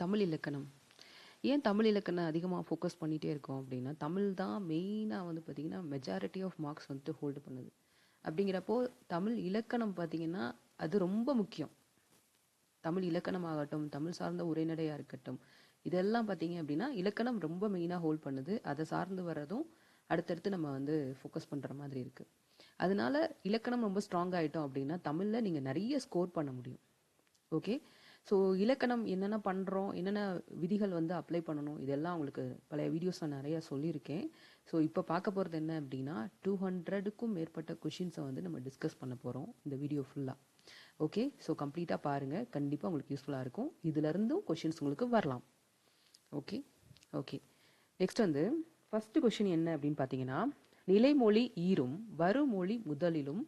தமிழ் இலக்கணம். ஏன் தமிழ் இலக்கணம் அதிகமாக ஃபோக்கஸ் பண்ணிகிட்டே இருக்கோம் அப்படின்னா, தமிழ் தான் மெயினாக வந்து பார்த்திங்கன்னா மெஜாரிட்டி ஆஃப் மார்க்ஸ் வந்துட்டு ஹோல்டு பண்ணுது. அப்படிங்கிறப்போ தமிழ் இலக்கணம் பார்த்திங்கன்னா அது ரொம்ப முக்கியம். தமிழ் இலக்கணமாகட்டும், தமிழ் சார்ந்த உரைநடையாக இருக்கட்டும், இதெல்லாம் பார்த்திங்க அப்படின்னா இலக்கணம் ரொம்ப மெயினாக ஹோல்ட் பண்ணுது. அதை சார்ந்து வர்றதும் அடுத்தடுத்து நம்ம வந்து ஃபோக்கஸ் பண்ணுற மாதிரி இருக்குது. அதனால இலக்கணம் ரொம்ப ஸ்ட்ராங் ஆகிட்டோம் அப்படின்னா தமிழில் நீங்கள் நிறைய ஸ்கோர் பண்ண முடியும். ஓகே, ஸோ இலக்கணம் என்னென்ன பண்ணுறோம், என்னென்ன விதிகள் வந்து அப்ளை பண்ணணும், இதெல்லாம் உங்களுக்கு பழைய வீடியோஸில் நிறையா சொல்லியிருக்கேன். ஸோ இப்போ பார்க்க போகிறது என்ன அப்படின்னா 200க்கும் மேற்பட்ட கொஷின்ஸை வந்து நம்ம டிஸ்கஸ் பண்ண போகிறோம் இந்த வீடியோ ஃபுல்லாக. ஓகே, ஸோ கம்ப்ளீட்டாக பாருங்கள், கண்டிப்பாக உங்களுக்கு யூஸ்ஃபுல்லாக இருக்கும். இதிலிருந்தும் கொஷின்ஸ் உங்களுக்கு வரலாம். ஓகே ஓகே நெக்ஸ்ட் வந்து ஃபஸ்ட்டு கொஷின் என்ன அப்படின்னு பார்த்தீங்கன்னா, நிலைமொழி ஈரும் வருமொழி முதலிலும்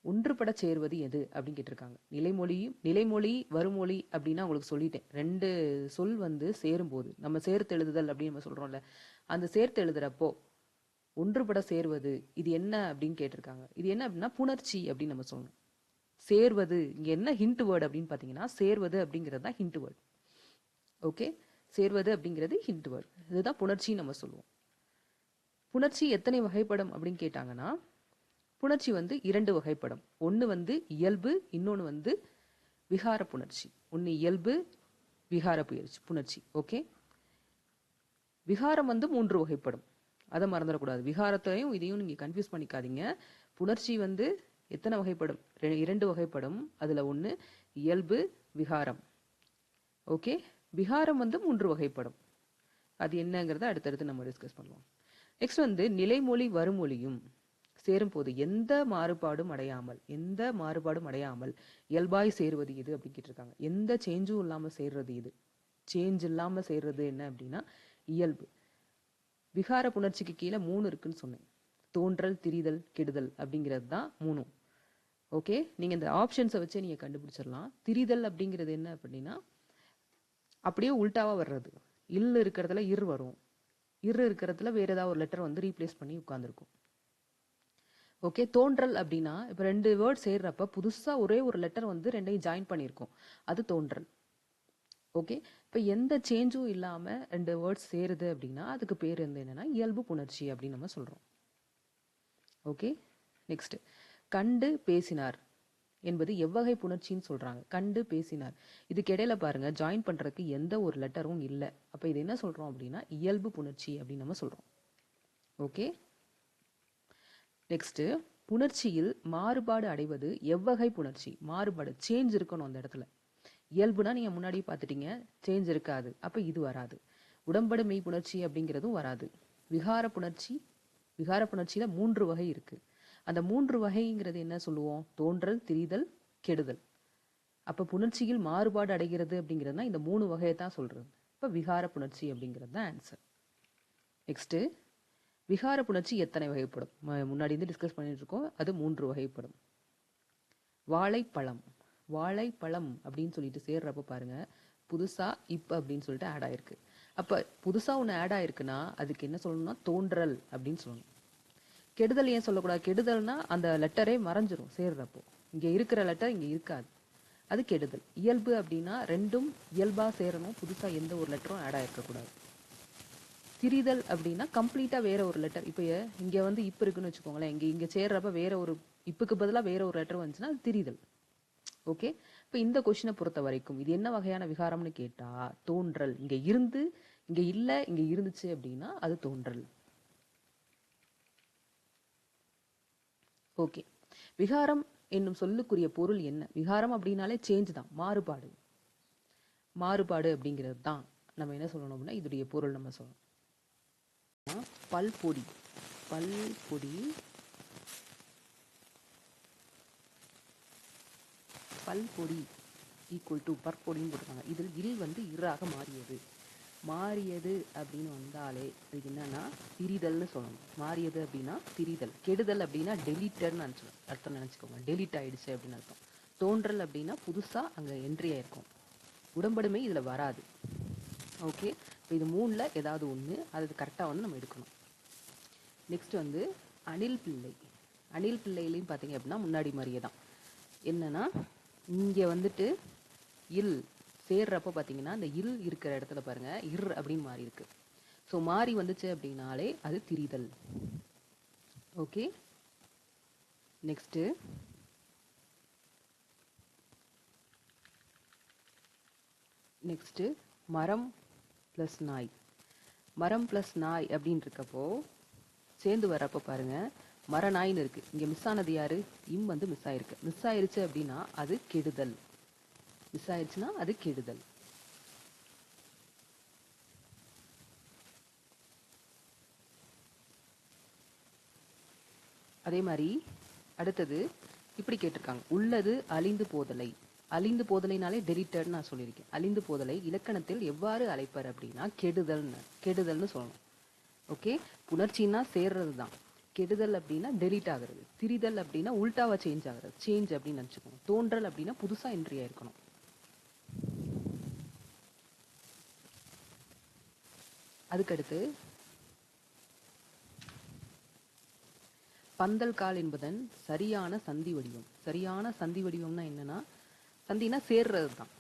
ஒன்றுபட சேர்வது எது அப்படின்னு கேட்டிருக்காங்க. நிலைமொழி வருமொழி அப்படின்னா உங்களுக்கு சொல்லிட்டேன். 2 சொல் வந்து சேரும்போது நம்ம சேர்த்து எழுதுதல் அப்படின்னு நம்ம சொல்கிறோம்ல, அந்த சேர்த்து எழுதுறப்போ ஒன்றுபட சேர்வது இது என்ன அப்படின்னு கேட்டிருக்காங்க. இது என்ன அப்படின்னா புணர்ச்சி அப்படின்னு நம்ம சொல்லணும். சேர்வது இங்கே என்ன ஹிண்ட் வேர்டு அப்படின்னு பார்த்தீங்கன்னா, சேர்வது அப்படிங்கிறது தான் ஹிண்ட் வேர்டு. ஓகே, சேர்வது அப்படிங்கிறது ஹிண்ட் வேர்டு. இதுதான் புணர்ச்சின்னு நம்ம சொல்லுவோம். புணர்ச்சி எத்தனை வகைப்படும் அப்படின்னு கேட்டாங்கன்னா, புணர்ச்சி வந்து 2 வகைப்படும். ஒன்று வந்து இயல்பு, இன்னொன்று வந்து விகார புணர்ச்சி. ஒன்று இயல்பு, விகார புணர்ச்சி. ஓகே, விகாரம் வந்து 3 வகைப்படும். அதை மறந்துடக்கூடாது. விகாரத்தையும் இதையும் நீங்கள் கன்ஃபியூஸ் பண்ணிக்காதீங்க. புணர்ச்சி வந்து எத்தனை வகைப்படும்? 2 வகைப்படும். அதில் ஒன்று இயல்பு, விகாரம். ஓகே, விகாரம் வந்து 3 வகைப்படும். அது என்னங்கிறத அடுத்தடுத்து நம்ம டிஸ்கஸ் பண்ணுவோம். நெக்ஸ்ட் வந்து நிலைமொழி வருமொழியும் சேரும்போது எந்த மாறுபாடும் அடையாமல் இயல்பாய் சேருவது இது அப்படின்னு கேட்டிருக்காங்க. எந்த சேஞ்சும் இல்லாமல் சேர்றது இது. சேஞ்ச் இல்லாமல் சேர்றது என்ன அப்படின்னா இயல்பு. விகார புணர்ச்சிக்கு கீழே 3 இருக்குன்னு சொன்னேன். தோன்றல், திரிதல், கெடுதல் அப்படிங்கிறது தான் 3. ஓகே, நீங்கள் இந்த ஆப்ஷன்ஸை வச்சே நீங்கள் கண்டுபிடிச்சிடலாம். திரிதல் அப்படிங்கிறது என்ன அப்படின்னா அப்படியே உல்டாவாக வர்றது. இல் இருக்கிறதுல இர் வரும், இர் இருக்கிறதுல வேற ஏதாவது ஒரு லெட்டர் வந்து ரீப்ளேஸ் பண்ணி உட்காந்துருக்கும். ஓகே, தோன்றல் அப்படின்னா இப்போ 2 வேர்ட் சேர்றப்ப புதுசாக ஒரே ஒரு லெட்டர் வந்து 2ஐயும் ஜாயின் பண்ணியிருக்கோம், அது தோன்றல். ஓகே, இப்போ எந்த சேஞ்சும் இல்லாமல் 2 வேர்ட்ஸ் சேருது அப்படின்னா அதுக்கு பேர் வந்து என்னன்னா இயல்பு புணர்ச்சி அப்படின்னு நம்ம சொல்கிறோம். ஓகே, நெக்ஸ்ட் கண்டு பேசினார் என்பது எவ்வகை புணர்ச்சின்னு சொல்கிறாங்க. கண்டு பேசினார், இதுக்கு இடையில பாருங்க ஜாயின் பண்ணுறதுக்கு எந்த ஒரு லெட்டரும் இல்லை. அப்போ இது என்ன சொல்கிறோம் அப்படின்னா இயல்பு புணர்ச்சி அப்படின்னு நம்ம சொல்கிறோம். ஓகே, நெக்ஸ்ட் புணர்ச்சியில் மாறுபாடு அடைவது எவ்வகை புணர்ச்சி? மாறுபாடு சேஞ்ச் இருக்கணும் அந்த இடத்துல. இயல்புனா நீங்க முன்னாடி பார்த்துட்டீங்க, சேஞ்ச் இருக்காது, அப்ப இது வராது. உடம்படு மெய் புணர்ச்சி அப்படிங்கிறதும் வராது. விகார புணர்ச்சியில 3 வகை இருக்கு. அந்த 3 வகைங்கிறது என்ன சொல்லுவோம்? தோன்றல், திரிதல், கெடுதல். அப்ப புணர்ச்சியில் மாறுபாடு அடைகிறது அப்படிங்கிறதுனா இந்த 3 வகையை தான் சொல்றது. இப்ப விகார புணர்ச்சி அப்படிங்கிறது தான் ஆன்சர். நெக்ஸ்ட் விகார புணர்ச்சி எத்தனை வகைப்படும்? முன்னாடி இருந்து டிஸ்கஸ் பண்ணிட்டு இருக்கோம். அது 3 வகைப்படும். வாழைப்பழம் அப்படின்னு சொல்லிட்டு சேர்றப்ப பாருங்க புதுசா இப்ப அப்படின்னு சொல்லிட்டு ஆட் ஆயிருக்கு. அப்ப புதுசா ஒன்று ஆட் ஆயிருக்குன்னா அதுக்கு என்ன சொல்லணும்னா தோன்றல் அப்படின்னு சொல்லணும். கெடுதல் ஏன் சொல்லக்கூடாது? கெடுதல்னா அந்த லெட்டரே மறைஞ்சிரும் சேர்றப்போ. இங்க இருக்கிற லெட்டர் இங்க இருக்காது, அது கெடுதல். இயல்பு அப்படின்னா 2ம் இயல்பா சேரணும், புதுசா எந்த ஒரு லெட்டரும் ஆட் ஆயிருக்கக்கூடாது. திரிதல் அப்படின்னா கம்ப்ளீட்டா வேற ஒரு லெட்டர். இப்போ இங்க வந்து இப்ப இருக்குன்னு வச்சுக்கோங்களேன், இங்க சேர்றப்ப வேற ஒரு இப்புக்கு பதிலாக வேற ஒரு லெட்டர் வந்துச்சுன்னா அது திரிதல். ஓகே, இப்போ இந்த கொஸ்டினை பொறுத்த வரைக்கும் இது என்ன வகையான விகாரம்னு கேட்டா தோன்றல். இங்க இருந்து இங்க இல்ல, இங்க இருந்துச்சு அப்படின்னா அது தோன்றல். ஓகே, விகாரம் என்னும் சொல்லுக்குரிய பொருள் என்ன? விகாரம் அப்படின்னாலே சேஞ்ச் தான், மாறுபாடு அப்படிங்கிறது தான் நம்ம என்ன சொல்லணும் அப்படின்னா இதோடைய பொருள் நம்ம சொல்லணும். பல்பொடி ஈக்குவல் டு பற்பொடின்னு போட்டிருக்காங்க. இதில் இல் வந்து இராக மாறியது அப்படின்னு வந்தாலே இதுக்கு என்னன்னா திரிதல்னு சொல்லணும். மாறியது அப்படின்னா திரிதல். கெடுதல் அப்படின்னா டெலிட்டர்னு அர்த்தம் நினச்சிக்கோங்க. டெலிட் ஆயிடுச்சு அப்படின்னு அர்த்தம். தோன்றல் அப்படின்னா புதுசாக அங்கே என்ட்ரி ஆயிருக்கும். உடம்படுமை இதில் வராது. ஓகே, இப்போ இது 3ல் ஏதாவது ஒன்று, அது கரெக்டாக வந்து நம்ம எடுக்கணும். நெக்ஸ்ட் வந்து அணில் பிள்ளையிலையும் பார்த்தீங்க அப்படின்னா முன்னாடி மாதிரியே தான். என்னன்னா இங்கே வந்துட்டு இல் சேர்றப்ப பார்த்தீங்கன்னா இந்த இல் இருக்கிற இடத்துல பாருங்க இர் அப்படின்னு மாறி இருக்கு. ஸோ மாறி வந்துச்சு அப்படின்னாலே அது திரிதல். ஓகே, நெக்ஸ்ட்டு மரம் ப்ளஸ் நாய். மரம் ப்ளஸ் நாய் அப்படின்னு இருக்கப்போ சேர்ந்து வர்றப்போ பாருங்க மர நாயின்னு இருக்கு. இங்கே மிஸ் ஆனது யாரு? இம் வந்து மிஸ் ஆயிருக்கு. மிஸ் ஆயிருச்சு அப்படின்னா அது கெடுதல். மிஸ் ஆயிடுச்சுன்னா அது கெடுதல். அதே மாதிரி அடுத்தது இப்படி கேட்டிருக்காங்க, உள்ளது அழிந்து போதலை. அழிந்து போதலைனாலே டெலிட்டட்னு நான் சொல்லியிருக்கேன். அழிந்து போதலை இலக்கணத்தில் எவ்வாறு அழைப்பர் அப்படின்னா கெடுதல்னு சொல்லணும். ஓகே, புணர்ச்சின்னா சேர்றது தான். கெடுதல் அப்படின்னா டெலிட் ஆகுறது. திரிதல் அப்படின்னா உல்டாவா சேஞ்ச் ஆகுறது, சேஞ்ச் அப்படின்னு நினச்சிக்கணும். தோன்றல் அப்படின்னா புதுசா என்ட்ரி ஆயிருக்கணும். அதுக்கடுத்து பந்தல் கால் என்பதன் சரியான சந்தி வடிவம். சரியான சந்தி வடிவம்னா என்னன்னா, சந்தினா சேர்றது தான்.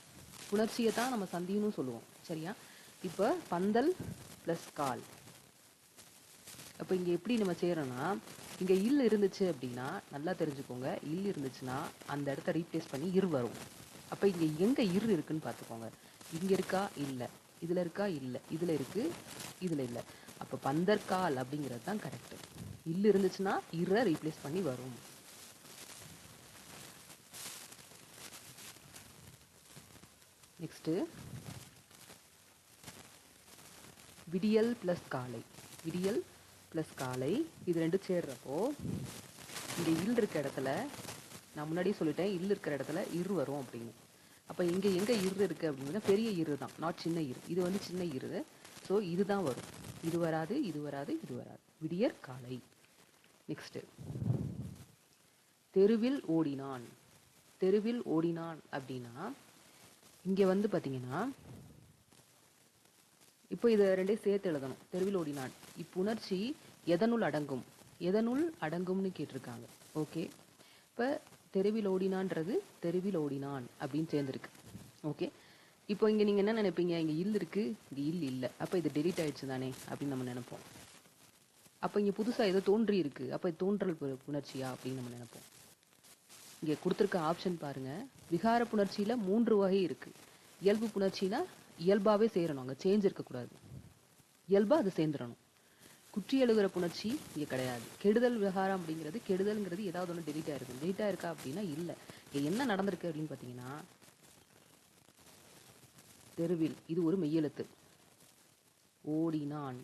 புணர்ச்சியை தான் நம்ம சந்தின்னு சொல்லுவோம். சரியா? இப்போ பந்தல் ப்ளஸ் கால். அப்போ இங்கே எப்படி நம்ம செய்யறோம்னா, இங்கே இல் இருந்துச்சு அப்படின்னா நல்லா தெரிஞ்சுக்கோங்க, இல் இருந்துச்சுன்னா அந்த இடத்த ரீப்ளேஸ் பண்ணி இர் வரும். அப்போ இங்கே எங்கே இர் இருக்குன்னு பார்த்துக்கோங்க. இங்கே இருக்கா? இல்லை. இதில் இருக்கா? இல்லை. இதில் இருக்கு, இதில் இல்லை. அப்போ பந்தற்கால் அப்படிங்கிறது தான் கரெக்டு. இல்லு இருந்துச்சுன்னா இரை ரீப்ளேஸ் பண்ணி வரும். நெக்ஸ்ட் விடியல் ப்ளஸ் காலை. விடியல் ப்ளஸ் காலை இது ரெண்டு சேர்றப்போ இங்கே இல் இருக்க இடத்துல நான் முன்னாடியே சொல்லிட்டேன், இல் இருக்கிற இடத்துல இரு வரும் அப்படின்னு. அப்போ இங்கே எங்கே இரு இருக்குது அப்படின்னா பெரிய இரு தான், நாட் சின்ன இரு. இது வந்து சின்ன இரு. ஸோ இதுதான் வரும். இது வராது, இது வராது, இது வராது. விடியற் காலை. நெக்ஸ்ட் தெருவில் ஓடினான். தெருவில் ஓடினான் அப்படின்னா இங்கே வந்து பார்த்தீங்கன்னா இப்போ இதை ரெண்டே சேர்த்து எழுதணும். தெருவில் ஓடினான் இப்புணர்ச்சி எதனுள் அடங்கும்? எதனுள் அடங்கும்னு கேட்டிருக்காங்க. ஓகே, இப்போ தெருவில் ஓடினான்றது தெருவில் ஓடினான் அப்படின்னு சேர்ந்துருக்கு. ஓகே, இப்போ இங்கே நீங்கள் என்ன நினைப்பீங்க? இங்கே இல் இருக்குது, இங்கே இல் இல்லை. அப்போ இது டெலிட் ஆயிடுச்சு தானே அப்படின்னு நம்ம நினைப்போம். அப்போ இங்கே புதுசாக ஏதோ தோன்றி இருக்கு, அப்போ இது தோன்றல் புணர்ச்சியா அப்படின்னு நம்ம நினைப்போம். இங்கே கொடுத்துருக்க ஆப்ஷன் பாருங்க, விகார புணர்ச்சியில் 3 வகை இருக்கு. இயல்பு புணர்ச்சினா இயல்பாகவே சேரணும், அங்கே சேஞ்ச் இருக்கக்கூடாது. இயல்பாக அது சேர்ந்துடணும். குற்றி எழுகிற புணர்ச்சி இங்கே கிடையாது. கெடுதல் விகாரம் அப்படிங்கிறது, கெடுதல்ங்கிறது ஏதாவது ஒன்று டெலிட் ஆயிருக்கு. டெலிட் ஆயிருக்கா அப்படின்னா இல்லை. என்ன நடந்திருக்கு அப்படின்னு பார்த்தீங்கன்னா, தெருவில் இது ஒரு மெய்யெழுத்து. ஓடினான்.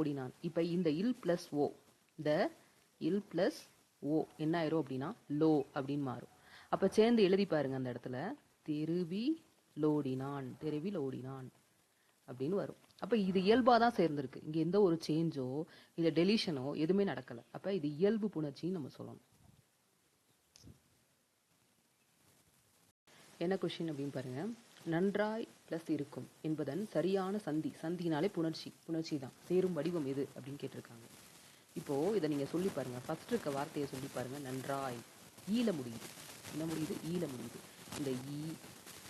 ஓடினான். இப்போ இந்த இல் பிளஸ் ஓ, இந்த இல் பிளஸ் ஓ என்ன ஆயிரும் அப்படின்னா லோ அப்படின்னு மாறும். அப்போ சேர்ந்து எழுதி பாருங்க அந்த இடத்துல, தெருவிலோடினான், தெருவிலோடினான் அப்படின்னு வரும். அப்போ இது இயல்பாக தான் சேர்ந்துருக்கு. இங்கே எந்த ஒரு சேஞ்சோ இல்லை டெலிஷனோ எதுவுமே நடக்கலை. அப்போ இது இயல்பு புணர்ச்சின்னு நம்ம சொல்லணும். என்ன கொஸ்டின் அப்படின்னு பாருங்க, நன்றாய் ப்ளஸ் இருக்கும் என்பதன் சரியான சந்தி. சந்தினாலே புணர்ச்சி தான். சேரும் வடிவம் எது அப்படின்னு கேட்டிருக்காங்க. இப்போது இதை நீங்கள் சொல்லி பாருங்கள். ஃபஸ்ட் இருக்க வார்த்தையை சொல்லி பாருங்கள். நன்றாய் ஈல முடியுது. என்ன முடியுது? ஈல முடியுது. இந்த ஈ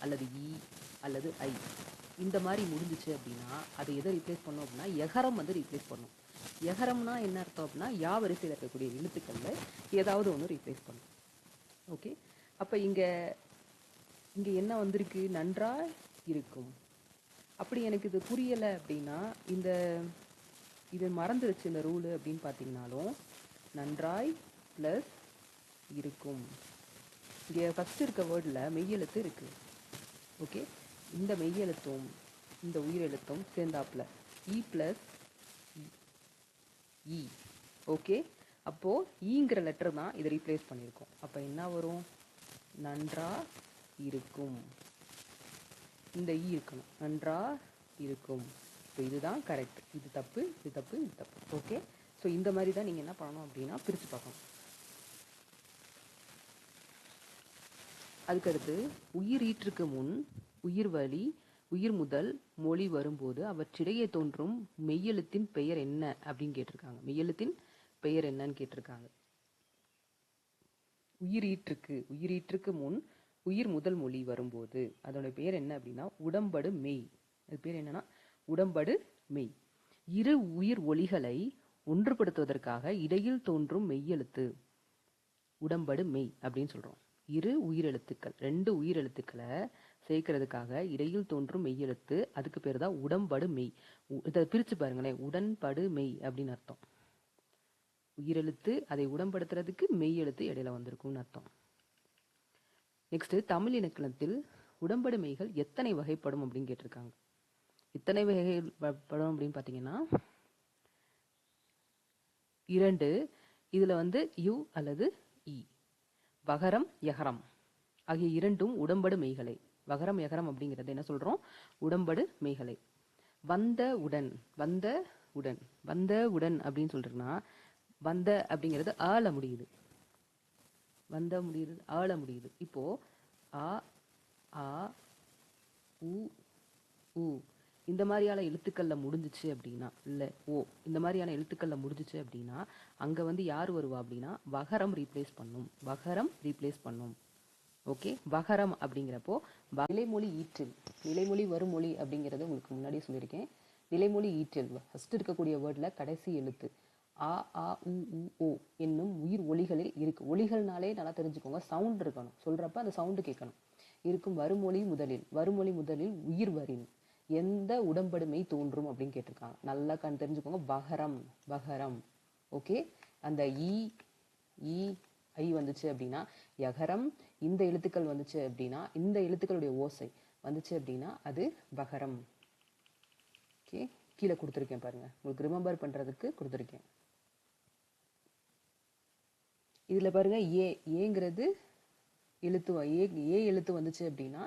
அல்லது ஈ அல்லது ஐ இந்த மாதிரி முடிஞ்சிச்சு அப்படின்னா அதை எதை ரீப்ளேஸ் பண்ணோம் அப்படின்னா எகரம் வந்து ரீப்ளேஸ் பண்ணும். எகரம்னா என்ன அர்த்தம் அப்படின்னா யா வரிசையில் இருக்கக்கூடிய எழுத்துக்களில் ஏதாவது ஒன்று ரீப்ளேஸ் பண்ணும். ஓகே, அப்போ இங்கே என்ன வந்திருக்கு? நன்றாய் இருக்கும். அப்படி எனக்கு இது புரியலை அப்படின்னா இது மறந்துருச்சு இந்த ரூலு அப்படின்னு பார்த்தீங்கன்னாலும் நன்றாய் ப்ளஸ் இருக்கும். இங்கே ஃபஸ்ட்டு இருக்க வேர்டில் மெய்யெழுத்து இருக்குது. ஓகே, இந்த மெய்யெழுத்தும் இந்த உயிரெழுத்தும் சேர்ந்தாப்புல இ ப்ளஸ் இ. ஓகே, அப்போது ஈங்கிற லெட்டர் தான் இதை ரீப்ளேஸ் பண்ணியிருக்கோம். அப்போ என்ன வரும்? நன்றா இருக்கும். இந்த ஈ இருக்கணும். நன்றா இருக்கும். இப்போ இதுதான் கரெக்ட். இது தப்பு, இது தப்பு, இது தப்பு. ஓகே, ஸோ இந்த மாதிரி தான் நீங்கள் என்ன பண்ணணும் அப்படின்னா பிரித்து பார்க்கணும். அதுக்கடுத்து உயிர் ஈற்றுக்கு முன் உயிர் வழி உயிர் முதல் மொழி வரும்போது அவற்றிடையே தோன்றும் மெய்யெழுத்தின் பெயர் என்ன அப்படின்னு கேட்டிருக்காங்க. மெய்யெழுத்தின் பெயர் என்னன்னு கேட்டிருக்காங்க. உயிர் ஈற்றுக்கு முன் உயிர் முதல் மொழி வரும்போது அதோட பேர் என்ன அப்படின்னா உடம்படு மெய். அது பேர் என்னன்னா உடம்படு மெய். இரு உயிர் ஒலிகளை ஒன்றுபடுத்துவதற்காக இடையில் தோன்றும் மெய்யெழுத்து உடம்படு மெய் அப்படின்னு சொல்றோம். இரு உயிரெழுத்துக்கள், 2 உயிரெழுத்துக்களை சேர்க்கறதுக்காக இடையில் தோன்றும் மெய்யெழுத்து, அதுக்கு பேர் தான் உடம்படு மெய். இதை பிரிச்சு பாருங்களேன், உடன்படு மெய் அப்படின்னு அர்த்தம். உயிரெழுத்து, அதை உடன்படுத்துறதுக்கு மெய் எழுத்து இடையில வந்திருக்கும்னு அர்த்தம். நெக்ஸ்ட், தமிழ் இலக்கணத்தில் உடம்படு மெய்கள் எத்தனை வகைப்படும் அப்படின்னு கேட்டிருக்காங்க. எத்தனை வகைப்படும் அப்படின்னு பார்த்தீங்கன்னா 2. இதுல யு அல்லது இ. வகரம் யகரம் ஆகிய இரண்டும் உடம்படு மெய்களை. வகரம் யகரம் அப்படிங்கிறது என்ன சொல்றோம்? உடம்படு மெய்களை. வந்த உடன், வந்த உடன், வந்த உடன் அப்படின்னு சொல்றோம்னா வந்த அப்படிங்கிறது ஆள முடியுது, வந்த முடியுது, ஆள முடியுது. இப்போ ஆ ஆ உ உ இந்த மாதிரியான எழுத்துக்கள்ல முடிஞ்சிச்சு அப்படின்னா, இல்ல ஓ இந்த மாதிரியான எழுத்துக்கள்ல முடிஞ்சிச்சு அப்படின்னா அங்க யார் வருவா அப்படின்னா வகரம் ரீப்ளேஸ் பண்ணும், வகரம் ரீப்ளேஸ் பண்ணும். ஓகே, வகரம் அப்படிங்கிறப்போ நிலைமொழி ஈற்றில், நிலைமொழி வருமொழி அப்படிங்கிறது உங்களுக்கு முன்னாடியே சொல்லியிருக்கேன். நிலைமொழி ஈற்றில் ஃபர்ஸ்ட் இருக்கக்கூடிய வேர்ட்ல கடைசி எழுத்து ஆ ஆ உ உ ஓ என்னும் உயிர் ஒலிகளில் இருக்கு. ஒலிகள்னாலே நல்லா தெரிஞ்சுக்கோங்க, சவுண்ட் இருக்கணும், சொல்றப்ப அந்த சவுண்டு கேட்கணும். இருக்கும் வருமொழி முதலில், வருமொழி முதலில் உயிர் வரின் எந்த உடம்படுமை தோன்றும் அப்படின்னு கேட்டிருக்காங்க. நல்லா தெரிஞ்சுக்கோங்க, வகரம், வகரம். ஓகே, அந்த ஈ ஈ ஐ வந்துச்சு அப்படின்னா யகரம், இந்த எழுத்துக்கள் வந்துச்சு அப்படின்னா, இந்த எழுத்துக்களுடைய ஓசை வந்துச்சு அப்படின்னா அது வகரம். ஓகே, கீழே கொடுத்துருக்கேன் பாருங்க, உங்களுக்கு ரிமெம்பர் பண்றதுக்கு கொடுத்துருக்கேன். இதுல பாருங்க ஏங்கிறது எழுத்து, ஏ எழுத்து வந்துச்சு அப்படின்னா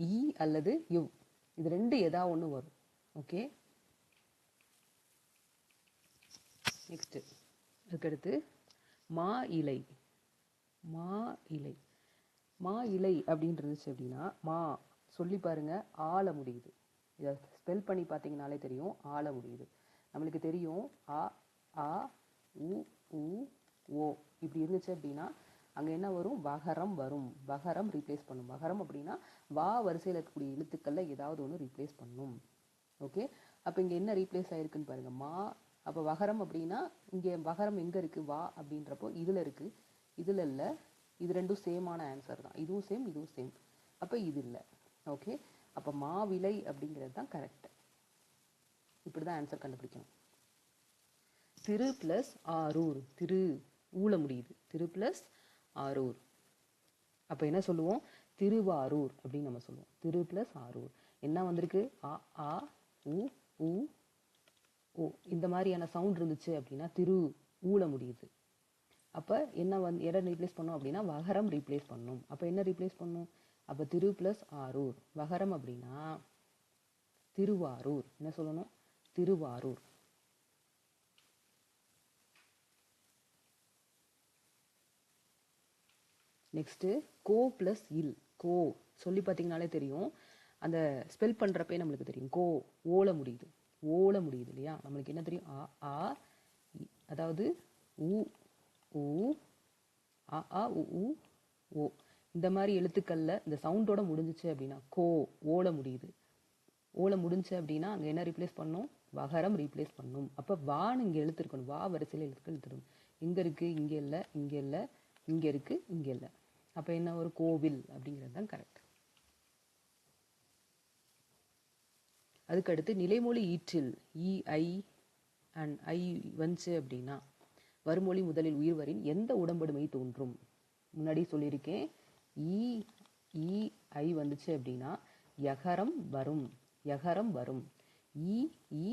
இ அல்லது யு, இது 2 ஏதா ஒண்ணு வரும். ஓகே, நெக்ஸ்ட் அதுக்கடுத்து மா இலை, மா இலை, மா இலை அப்படின்னு இருந்துச்சு அப்படின்னா மா சொல்லி பாருங்க ஆள முடியுது. இதை ஸ்பெல் பண்ணி பார்த்தீங்கனாலே தெரியும், ஆள முடியுது. நம்மளுக்கு தெரியும் ஆ ஆ உ உ ஓ இப்படி இருந்துச்சு அப்படின்னா அங்க என்ன வரும்? வகரம் வரும். வகரம் ரீப்ளேஸ் பண்ணும். வகரம் அப்படின்னா வா வரிசையில் இருக்கக்கூடிய எழுத்துக்கள்ல ஏதாவது ஒன்று ரீப்ளேஸ் பண்ணும். ஓகே, அப்ப இங்க என்ன ரீப்ளேஸ் ஆயிருக்குன்னு பாருங்க, மா. அப்ப வகரம் அப்படின்னா இங்க வகரம் எங்க இருக்கு? வா அப்படின்றப்போ இதுல இருக்கு, இதுல இல்ல. இது ரெண்டும் சேமான ஆன்சர் தான், இதுவும் சேம் இதுவும் சேம். அப்ப இது இல்லை. ஓகே, அப்ப மாவிலை அப்படிங்கிறது தான் கரெக்ட். இப்படிதான் ஆன்சர் கண்டுபிடிக்கணும். திரு பிளஸ் ஆரூர், திரு ஊழ முடியுது, திரு பிளஸ் ஆரூர். அப்ப என்ன சொல்லுவோம்? திருவாரூர் அப்படின்னு நம்ம சொல்லுவோம். திரு பிளஸ் ஆரூர் என்ன வந்திருக்கு? ஆ ஆ உ உ ஓ இந்த மாதிரியான சவுண்ட் இருந்துச்சு அப்படின்னா திரு ஊழ முடியுது. அப்ப என்ன எதை ரீப்ளேஸ் பண்ணும் அப்படின்னா வகரம் ரீப்ளேஸ் பண்ணும். அப்ப என்ன ரீப்ளேஸ் பண்ணும்? அப்ப திரு பிளஸ் ஆரூர். வகரம் அப்படின்னா திருவாரூர். என்ன சொல்லணும்? திருவாரூர். நெக்ஸ்ட் கோ பிளஸ் இல். கோ சொல்லி பார்த்தீங்கனாலே தெரியும், அந்த ஸ்பெல் பண்றப்பே நம்மளுக்கு தெரியும். கோ ஓல முடியுது, ஓல முடியுது இல்லையா? நம்மளுக்கு என்ன தெரியும்? ஆ ஆ அதாவது உ உ ஆ ஆ உ உ ஓ இந்த மாதிரி எழுத்துக்கள்ல இந்த சவுண்டோட முடிஞ்சிச்சு அப்படின்னா கோ ஓல முடியுது. ஓல முடிஞ்சு அப்படின்னா அங்க என்ன ரீப்ளேஸ் பண்ணும்? வகரம் ரீப்ளேஸ் பண்ணும். அப்ப வான்னு இங்க எழுத்து இருக்கணும், வா வரிசையில் எழுத்துக்கள் எழுத்துடும். இங்க இருக்கு, இங்க இல்ல, இங்க இல்ல, இங்க இருக்கு, இங்க இல்ல. அப்ப என்ன ஒரு கோவில் அப்படிங்கிறது தான் கரெக்ட். அதுக்கடுத்து நிலைமொழி ஈற்றில் இ ஐ அண்ட் ஐ வந்துச்சு அப்படின்னா வருமொழி முதலில் உயிர் வரின் எந்த உடம்படுமை தோன்றும்? முன்னாடி சொல்லியிருக்கேன், இ இ ஐ வந்துச்சு அப்படின்னா யகரம் வரும், யகரம் வரும். இ இ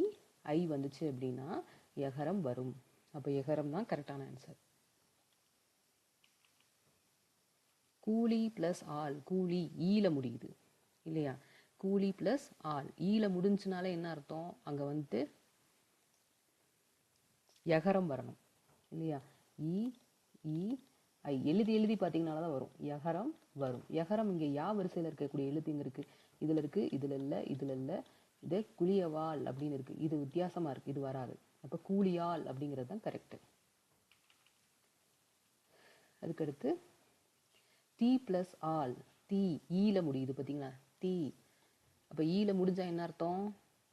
ஐ வந்துச்சு அப்படின்னா யகரம் வரும். அப்ப யகரம் தான் கரெக்டான ஆன்சர். கூலி பிளஸ் ஆள், கூலி ஈல முடியுது இல்லையா? கூலி பிளஸ் ஆள் ஈல முடிஞ்சுனாலே என்ன அர்த்தம்? அங்க யகரம் வரணும் இல்லையா? இ இ ஐ எழுதி எழுதி பார்த்தீங்கனால தான் வரும், யகரம் வரும். யகரம் இங்க யா வரிசையில் இருக்கக்கூடிய எழுத்து இங்க இருக்கு, இதுல இருக்கு, இதுல இல்ல, இதுல இல்ல. இது குளியவாள் அப்படின்னு இருக்கு, இது வித்தியாசமா இருக்கு, இது வராது. அப்ப கூலியாள் அப்படிங்கிறது தான் கரெக்ட். அதுக்கடுத்து தீ ப்ளஸ் ஆல், தீ ஈல முடியுது பார்த்தீங்களா, தீ. அப்போ ஈல முடிஞ்சா என்ன அர்த்தம்,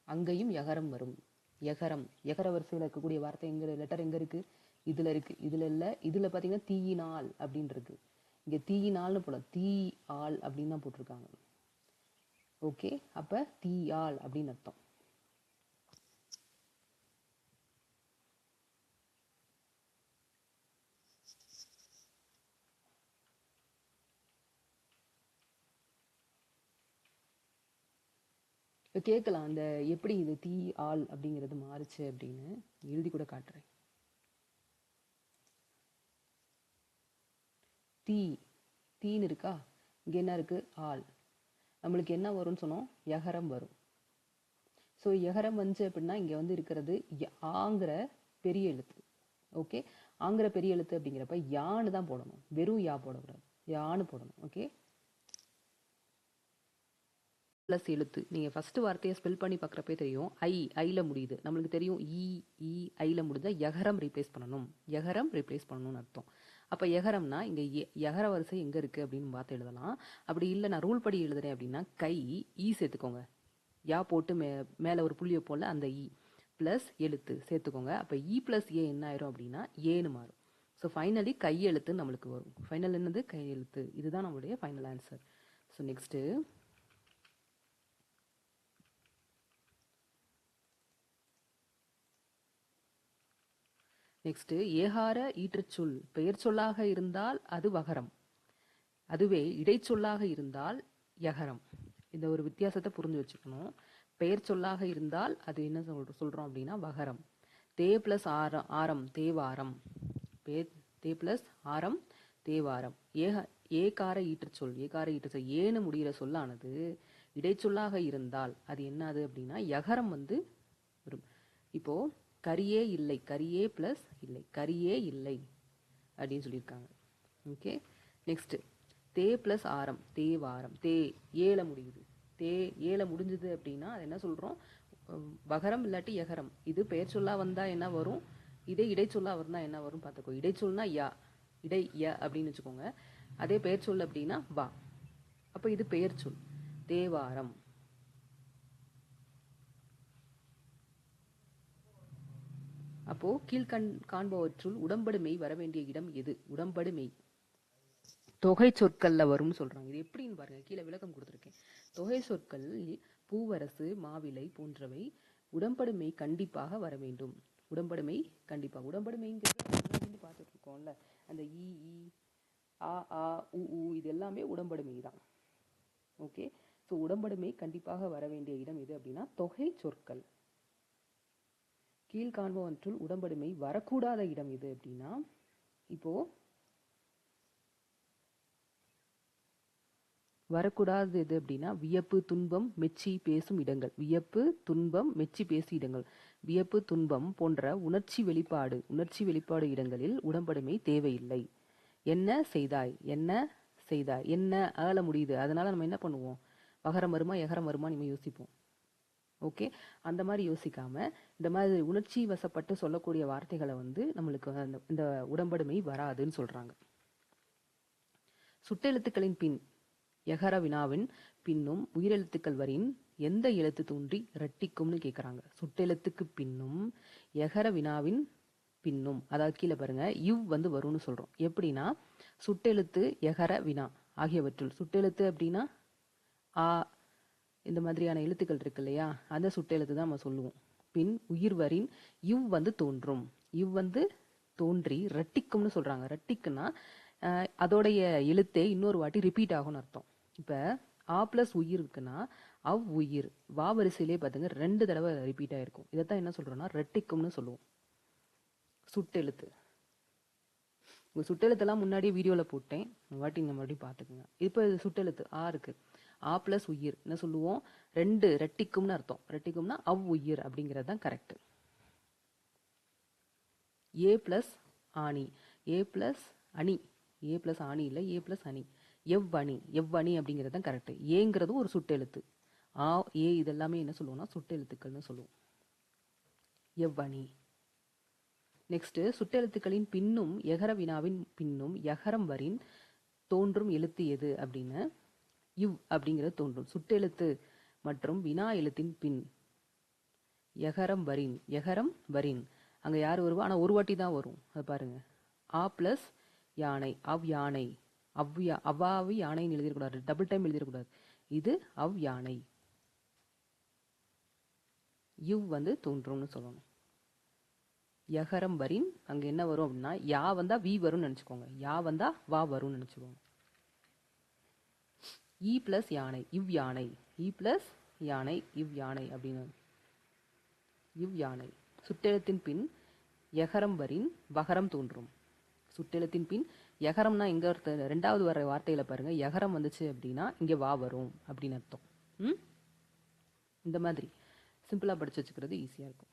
அங்கேயும் யகரம் வரும். யகரம், யகர வரிசையில் இருக்கக்கூடிய வார்த்தை எங்க, லெட்டர் எங்கே இருக்குது, இதில் இருக்குது. இதில் இல்லை, இதில் பார்த்தீங்கன்னா தீயினால் அப்படின்னு இருக்கு. இங்கே தீயினால்னு போல, தீ ஆள் அப்படின்னு தான் போட்டிருக்காங்க. ஓகே, அப்போ தீயாள் அப்படின்னு அர்த்தம். இப்போ கேட்கலாம், அந்த எப்படி இது தீ ஆள் அப்படிங்கிறது மாறுச்சு அப்படின்னு எழுதி கூட காட்டுறேன். தீ, தீன்னு இருக்கா, இங்கே என்ன இருக்கு, ஆள். நம்மளுக்கு என்ன வரும்னு சொன்னோம், யகரம் வரும். ஸோ யகரம் வந்துச்சு அப்படின்னா இங்கே வந்து இருக்கிறது ஆங்கிற பெரிய எழுத்து. ஓகே, ஆங்கிற பெரிய எழுத்து அப்படிங்கிறப்ப யான்னு தான் போடணும், வெறும் யா போடக்கூடாது, யான்னு போடணும். ஓகே, ப்ளஸ் எழுத்து நீங்கள் ஃபஸ்ட்டு வார்த்தையை ஸ்பெல் பண்ணி பார்க்குறப்பே தெரியும், ஐல முடியுது, நம்மளுக்கு தெரியும் ஐல முடிஞ்சால் யகரம் ரீப்ளேஸ் பண்ணணும், யகரம் ரீப்ளேஸ் பண்ணணும்னு அர்த்தம். அப்போ யகரம்னா இங்கே யகர வரிசை எங்கே இருக்குது அப்படின்னு பார்த்து எழுதலாம். அப்படி இல்லை நான் ரூல் படி எழுதுறேன் அப்படின்னா கை ஈ சேர்த்துக்கோங்க, யா போட்டு மேலே ஒரு புள்ளியை போல் அந்த இ ப்ளஸ் எழுத்து சேர்த்துக்கோங்க. அப்போ இ ப்ளஸ் ஏ என்ன ஆயிரும் அப்படின்னா ஏன்னு மாறும். ஸோ ஃபைனலி கையெழுத்து நம்மளுக்கு வரும். ஃபைனல் என்னது, கையெழுத்து. இதுதான் நம்மளுடைய ஃபைனல் ஆன்சர். ஸோ நெக்ஸ்ட்டு ஏகார ஈற்றுச்சொல் பெயர் சொல்லாக இருந்தால் அது வகரம், அதுவே இடைச்சொல்லாக இருந்தால் யகரம். இந்த ஒரு வித்தியாசத்தை புரிஞ்சு வச்சுக்கணும். பெயர் சொல்லாக இருந்தால் அது என்ன சொல்றோம் அப்படின்னா வகரம். தே பிளஸ் ஆரம் தேவாரம், தே பிளஸ் ஆரம் தேவாரம். ஏகார ஈற்றுச்சொல், ஏன்னு முடிகிற சொல்லானது இடைச்சொல்லாக இருந்தால் அது என்னது அப்படின்னா யகரம் வந்து வரும். இப்போ கரியே இல்லை, கரியே பிளஸ் இல்லை, கரியே இல்லை அப்படின்னு சொல்லியிருக்காங்க. ஓகே, நெக்ஸ்ட் தே பிளஸ் ஆரம் தேவாரம், தே ஏல முடியுது, தே ஏல முடிஞ்சது அப்படின்னா அது என்ன சொல்றோம், வகரம் இல்லாட்டி யகரம். இது பெயர் சொல்லா வந்தா என்ன வரும், இதே இடைச்சொல்லா வந்தா என்ன வரும் பார்த்துக்கோ. இடைச்சொல்னா யா, இடை ய அப்படின்னு வச்சுக்கோங்க. அதே பெயர் சொல் அப்படின்னா வா. அப்போ இது பெயர் சொல், தேவாரம். அப்போ காண்பவற்றுள் உடம்படுமை வரவேண்டிய இடம் எது, உடம்படுமை தொகை சொற்கள்ல வரும்னு சொல்றாங்க. இது எப்படின்னு பாருங்க, கீழே விளக்கம் கொடுத்துருக்கேன். தொகை சொற்கள் பூவரசு மாவிலை போன்றவை உடம்படுமை கண்டிப்பாக வர வேண்டும். உடம்படுமை கண்டிப்பாக, உடம்படுமைங்கிறது பார்த்துட்டு இருக்கோம்ல, அந்த இ ஆ உ இது எல்லாமே உடம்படுமை தான். ஓகே, ஸோ உடம்படுமை கண்டிப்பாக வர வேண்டிய இடம் எது அப்படின்னா தொகை சொற்கள். கீழ்காண்பவற்றுள் உடம்படுமை வரக்கூடாத இடம் எது அப்படின்னா, இப்போ வரக்கூடாது எது அப்படின்னா வியப்பு துன்பம் மெச்சி பேசும் இடங்கள். வியப்பு துன்பம் மெச்சி பேசும் இடங்கள், வியப்பு துன்பம் போன்ற உணர்ச்சி வெளிப்பாடு இடங்களில் உடம்படுமை தேவையில்லை. என்ன செய்தாய், என்ன ஆள முடியுது, அதனால நம்ம என்ன பண்ணுவோம், வகரம் வருமா யகரம் வருமா நம்ம யோசிப்போம். ஓகே, அந்த மாதிரி யோசிக்காம இந்த மாதிரி உணர்ச்சி வசப்பட்டு சொல்லக்கூடிய வார்த்தைகளை வந்து நம்மளுக்கு இந்த உடம்படுமை வராதுன்னு சொல்றாங்க. சுட்டெழுத்துக்களின் பின் யகர வினாவின் பின்னும் உயிரெழுத்துக்கள் வரின் எந்த எழுத்து தோன்றி இரட்டிக்கும்னு கேட்குறாங்க. சுட்டெழுத்துக்கு பின்னும் யகர வினாவின் பின்னும், அதாவது கீழே பாருங்க இவ் வந்து வரும்னு சொல்றோம். எப்படின்னா சுட்டெழுத்து யகர வினா ஆகியவற்றுள், சுட்டெழுத்து அப்படின்னா ஆ இந்த மாதிரியான எழுத்துக்கள் இருக்கு இல்லையா, அந்த சுட்டெழுத்து தான் நம்ம சொல்லுவோம். பின் உயிர் வரின் இவ் வந்து தோன்றும், இவ் வந்து தோன்றி இரட்டிக்கும்னு சொல்றாங்க. இரட்டிக்குன்னா அதோடைய எழுத்தே இன்னொரு வாட்டி ரிப்பீட் ஆகும்னு அர்த்தம். இப்போ ஆ பிளஸ் உயிர் இருக்குன்னா அவ் உயிர் வா வரிசையிலே பார்த்துங்க 2 தடவை ரிப்பீட் ஆயிருக்கும். இதைத்தான் என்ன சொல்றோம்னா ரெட்டிக்கும்னு சொல்லுவோம். சுட்டெழுத்து, உங்க சுட்டெழுத்தெல்லாம் முன்னாடியே வீடியோவில் போட்டேன், வாட்டி இந்த மறுபடியும் பார்த்துக்குங்க. இப்போ சுட்டெழுத்து ஆ இருக்கு, ஆ பிளஸ் உயிர் என்ன சொல்லுவோம், 2 ரெட்டிக்கும்னு அர்த்தம். ரெட்டிக்கும்னா அவ் உயிர் அப்படிங்கிறது தான் கரெக்ட். ஏ பிளஸ் ஆணி, ஏ பிளஸ் அணி, ஏ பிளஸ் ஆணி இல்லை, ஏ பிளஸ் அணி, எவ்வணி, எவ்வணி அப்படிங்கிறது தான் கரெக்ட். ஏங்கிறதும் ஒரு சுட்டெழுத்து, ஆ ஏ இதெல்லாமே என்ன சொல்லுவோம்னா சுட்டெழுத்துக்கள்னு சொல்லுவோம். எவ்வணி. நெக்ஸ்ட் சுட்டெழுத்துக்களின் பின்னும் யகர வினாவின் பின்னும் யகரம் வரின் தோன்றும் எழுத்து எது அப்படின்னு இவ் அப்படிங்கிறது தோன்றும். சுட்டெழுத்து மற்றும் வினா எழுத்தின் பின் எகரம் வரின். எகரம் வரின் அங்கே யார் வருவா? ஆனால் ஒரு வாட்டி தான் வரும். அது பாருங்க. ஆ ப்ளஸ் யானை, அவ் யானை. அவ்வாவி யானைன்னு எழுதிடக்கூடாது, டபுள் டைம் எழுதிடக்கூடாது. இது அவ் யானை. இவ் வந்து தோன்றும்னு சொல்லணும். யகரம் வரின் அங்கே என்ன வரும் அப்படின்னா, யா வந்தா வி வரும்னு நினச்சிக்கோங்க, யா வந்தா வா வரும்னு நினச்சிக்கோங்க. இ ப்ளஸ் யானை, இவ் யானை. இ ப்ளஸ் யானை, இவ் யானை அப்படின்னு. இவ் யானை. சுட்டெழுத்தின் பின் யகரம் வரின் வகரம் தோன்றும். சுட்டெழுத்தின் பின் யகரம்னா இங்கே ரெண்டாவது வர வார்த்தையில் பாருங்க, யகரம் வந்துச்சு அப்படின்னா இங்கே வா வரும் அப்படின்னு அர்த்தம். இந்த மாதிரி சிம்பிளாக படித்து வச்சுக்கிறது ஈஸியாக இருக்கும்.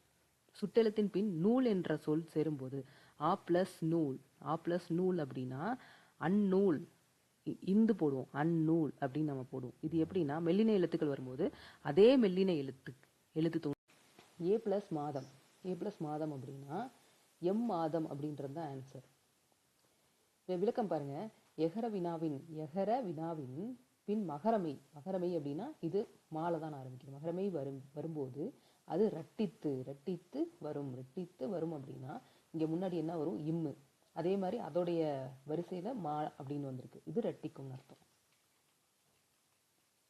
சுட்டெழுத்தின் பின் நூல் என்ற சொல் சேரும்போது ஆ ப்ளஸ் நூல். ஆ ப்ளஸ் நூல் அப்படின்னா அந்நூல், இந்து போடுவோம், அந்நூல் அப்படின்னு நம்ம போடுவோம். இது எப்படின்னா மெல்லின எழுத்துக்கள் வரும்போது அதே மெல்லின எழுத்து தோணும். ஏ ப்ளஸ் மாதம். ஏ ப்ளஸ் மாதம் அப்படின்னா எம் மாதம் அப்படின்றது தான் ஆன்சர். விளக்கம் பாருங்க. எகர வினாவின் பின் மகரமை. மகரமை அப்படின்னா இது மாலை தான் ஆரம்பிக்குது. மகரமை வரும்போது அது ரட்டித்து வரும் அப்படின்னா இங்கே முன்னாடி என்ன வரும்? இம்மு. அதே மாதிரி அதோடைய வரிசையில் மா அப்படின்னு வந்திருக்கு. இது ரட்டிக்கும்னு அர்த்தம்.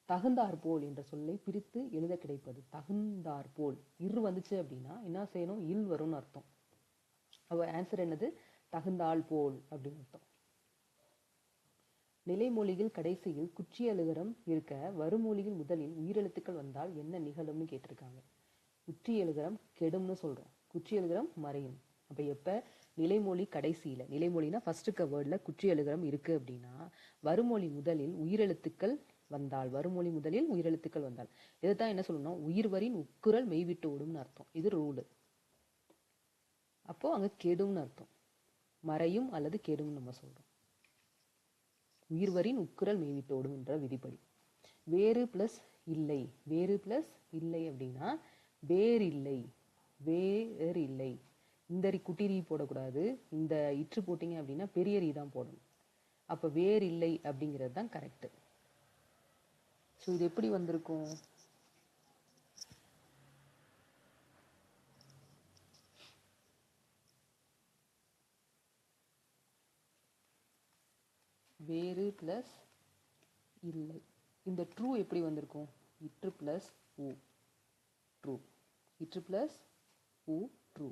தகுந்தாற்போல் என்ற சொல்லை பிரித்து எழுத கிடைப்பது. தகுந்தாற்போல் இரு வந்துச்சு அப்படின்னா என்ன செய்யணும்? இல் வரும்னு அர்த்தம். அப்போ ஆன்சர் என்னது? தகுந்தால் போல் அப்படின்னு அர்த்தம். நிலைமொழிகள் கடைசியில் குற்றியலுகரம் இருக்க வருமொழிகள் முதலில் உயிரெழுத்துக்கள் வந்தால் என்ன நிகழும்னு கேட்டிருக்காங்க. குற்றியலுகரம் கெடும்னு சொல்றோம், குற்றியலுகரம் மறையும். அப்ப எப்ப நிலைமொழி கடைசியில, நிலைமொழினா ஃபர்ஸ்ட் வேர்டில் குற்றியலுகரம் இருக்கு அப்படின்னா வருமொழி முதலில் உயிரெழுத்துக்கள் வந்தால், வருமொழி முதலில் உயிரெழுத்துக்கள் வந்தால் இதுதான் என்ன சொல்லணும்? உயிர்வரின் உக்குரல் மெய்விட்டு ஓடும்னு அர்த்தம். இது ரூலு. அப்போ அங்க கெடும்னு அர்த்தம். மறையும் அல்லது கெடும் நம்ம சொல்றோம். உயிர்வரின் உக்குரல் மெய்விட்டோடும் என்ற விதிப்படி. வேறு பிளஸ் இல்லை. வேறு பிளஸ் இல்லை அப்படின்னா வேறில்லை. வேறில்லை. இந்த குட்டிரி போடக்கூடாது. இந்த இற்று போட்டிங்க அப்படின்னா பெரிய ரீ தான் போடணும். அப்போ வேறில்லை அப்படிங்கிறது தான் கரெக்டு. ஸோ இது எப்படி வந்திருக்கும்? வேறு பிளஸ் இல்லை. இந்த ட்ரூ எப்படி வந்திருக்கும்? இற்று பிளஸ் ஊ, ட்ரூ. இற்று பிளஸ் ஊ, ட்ரூ.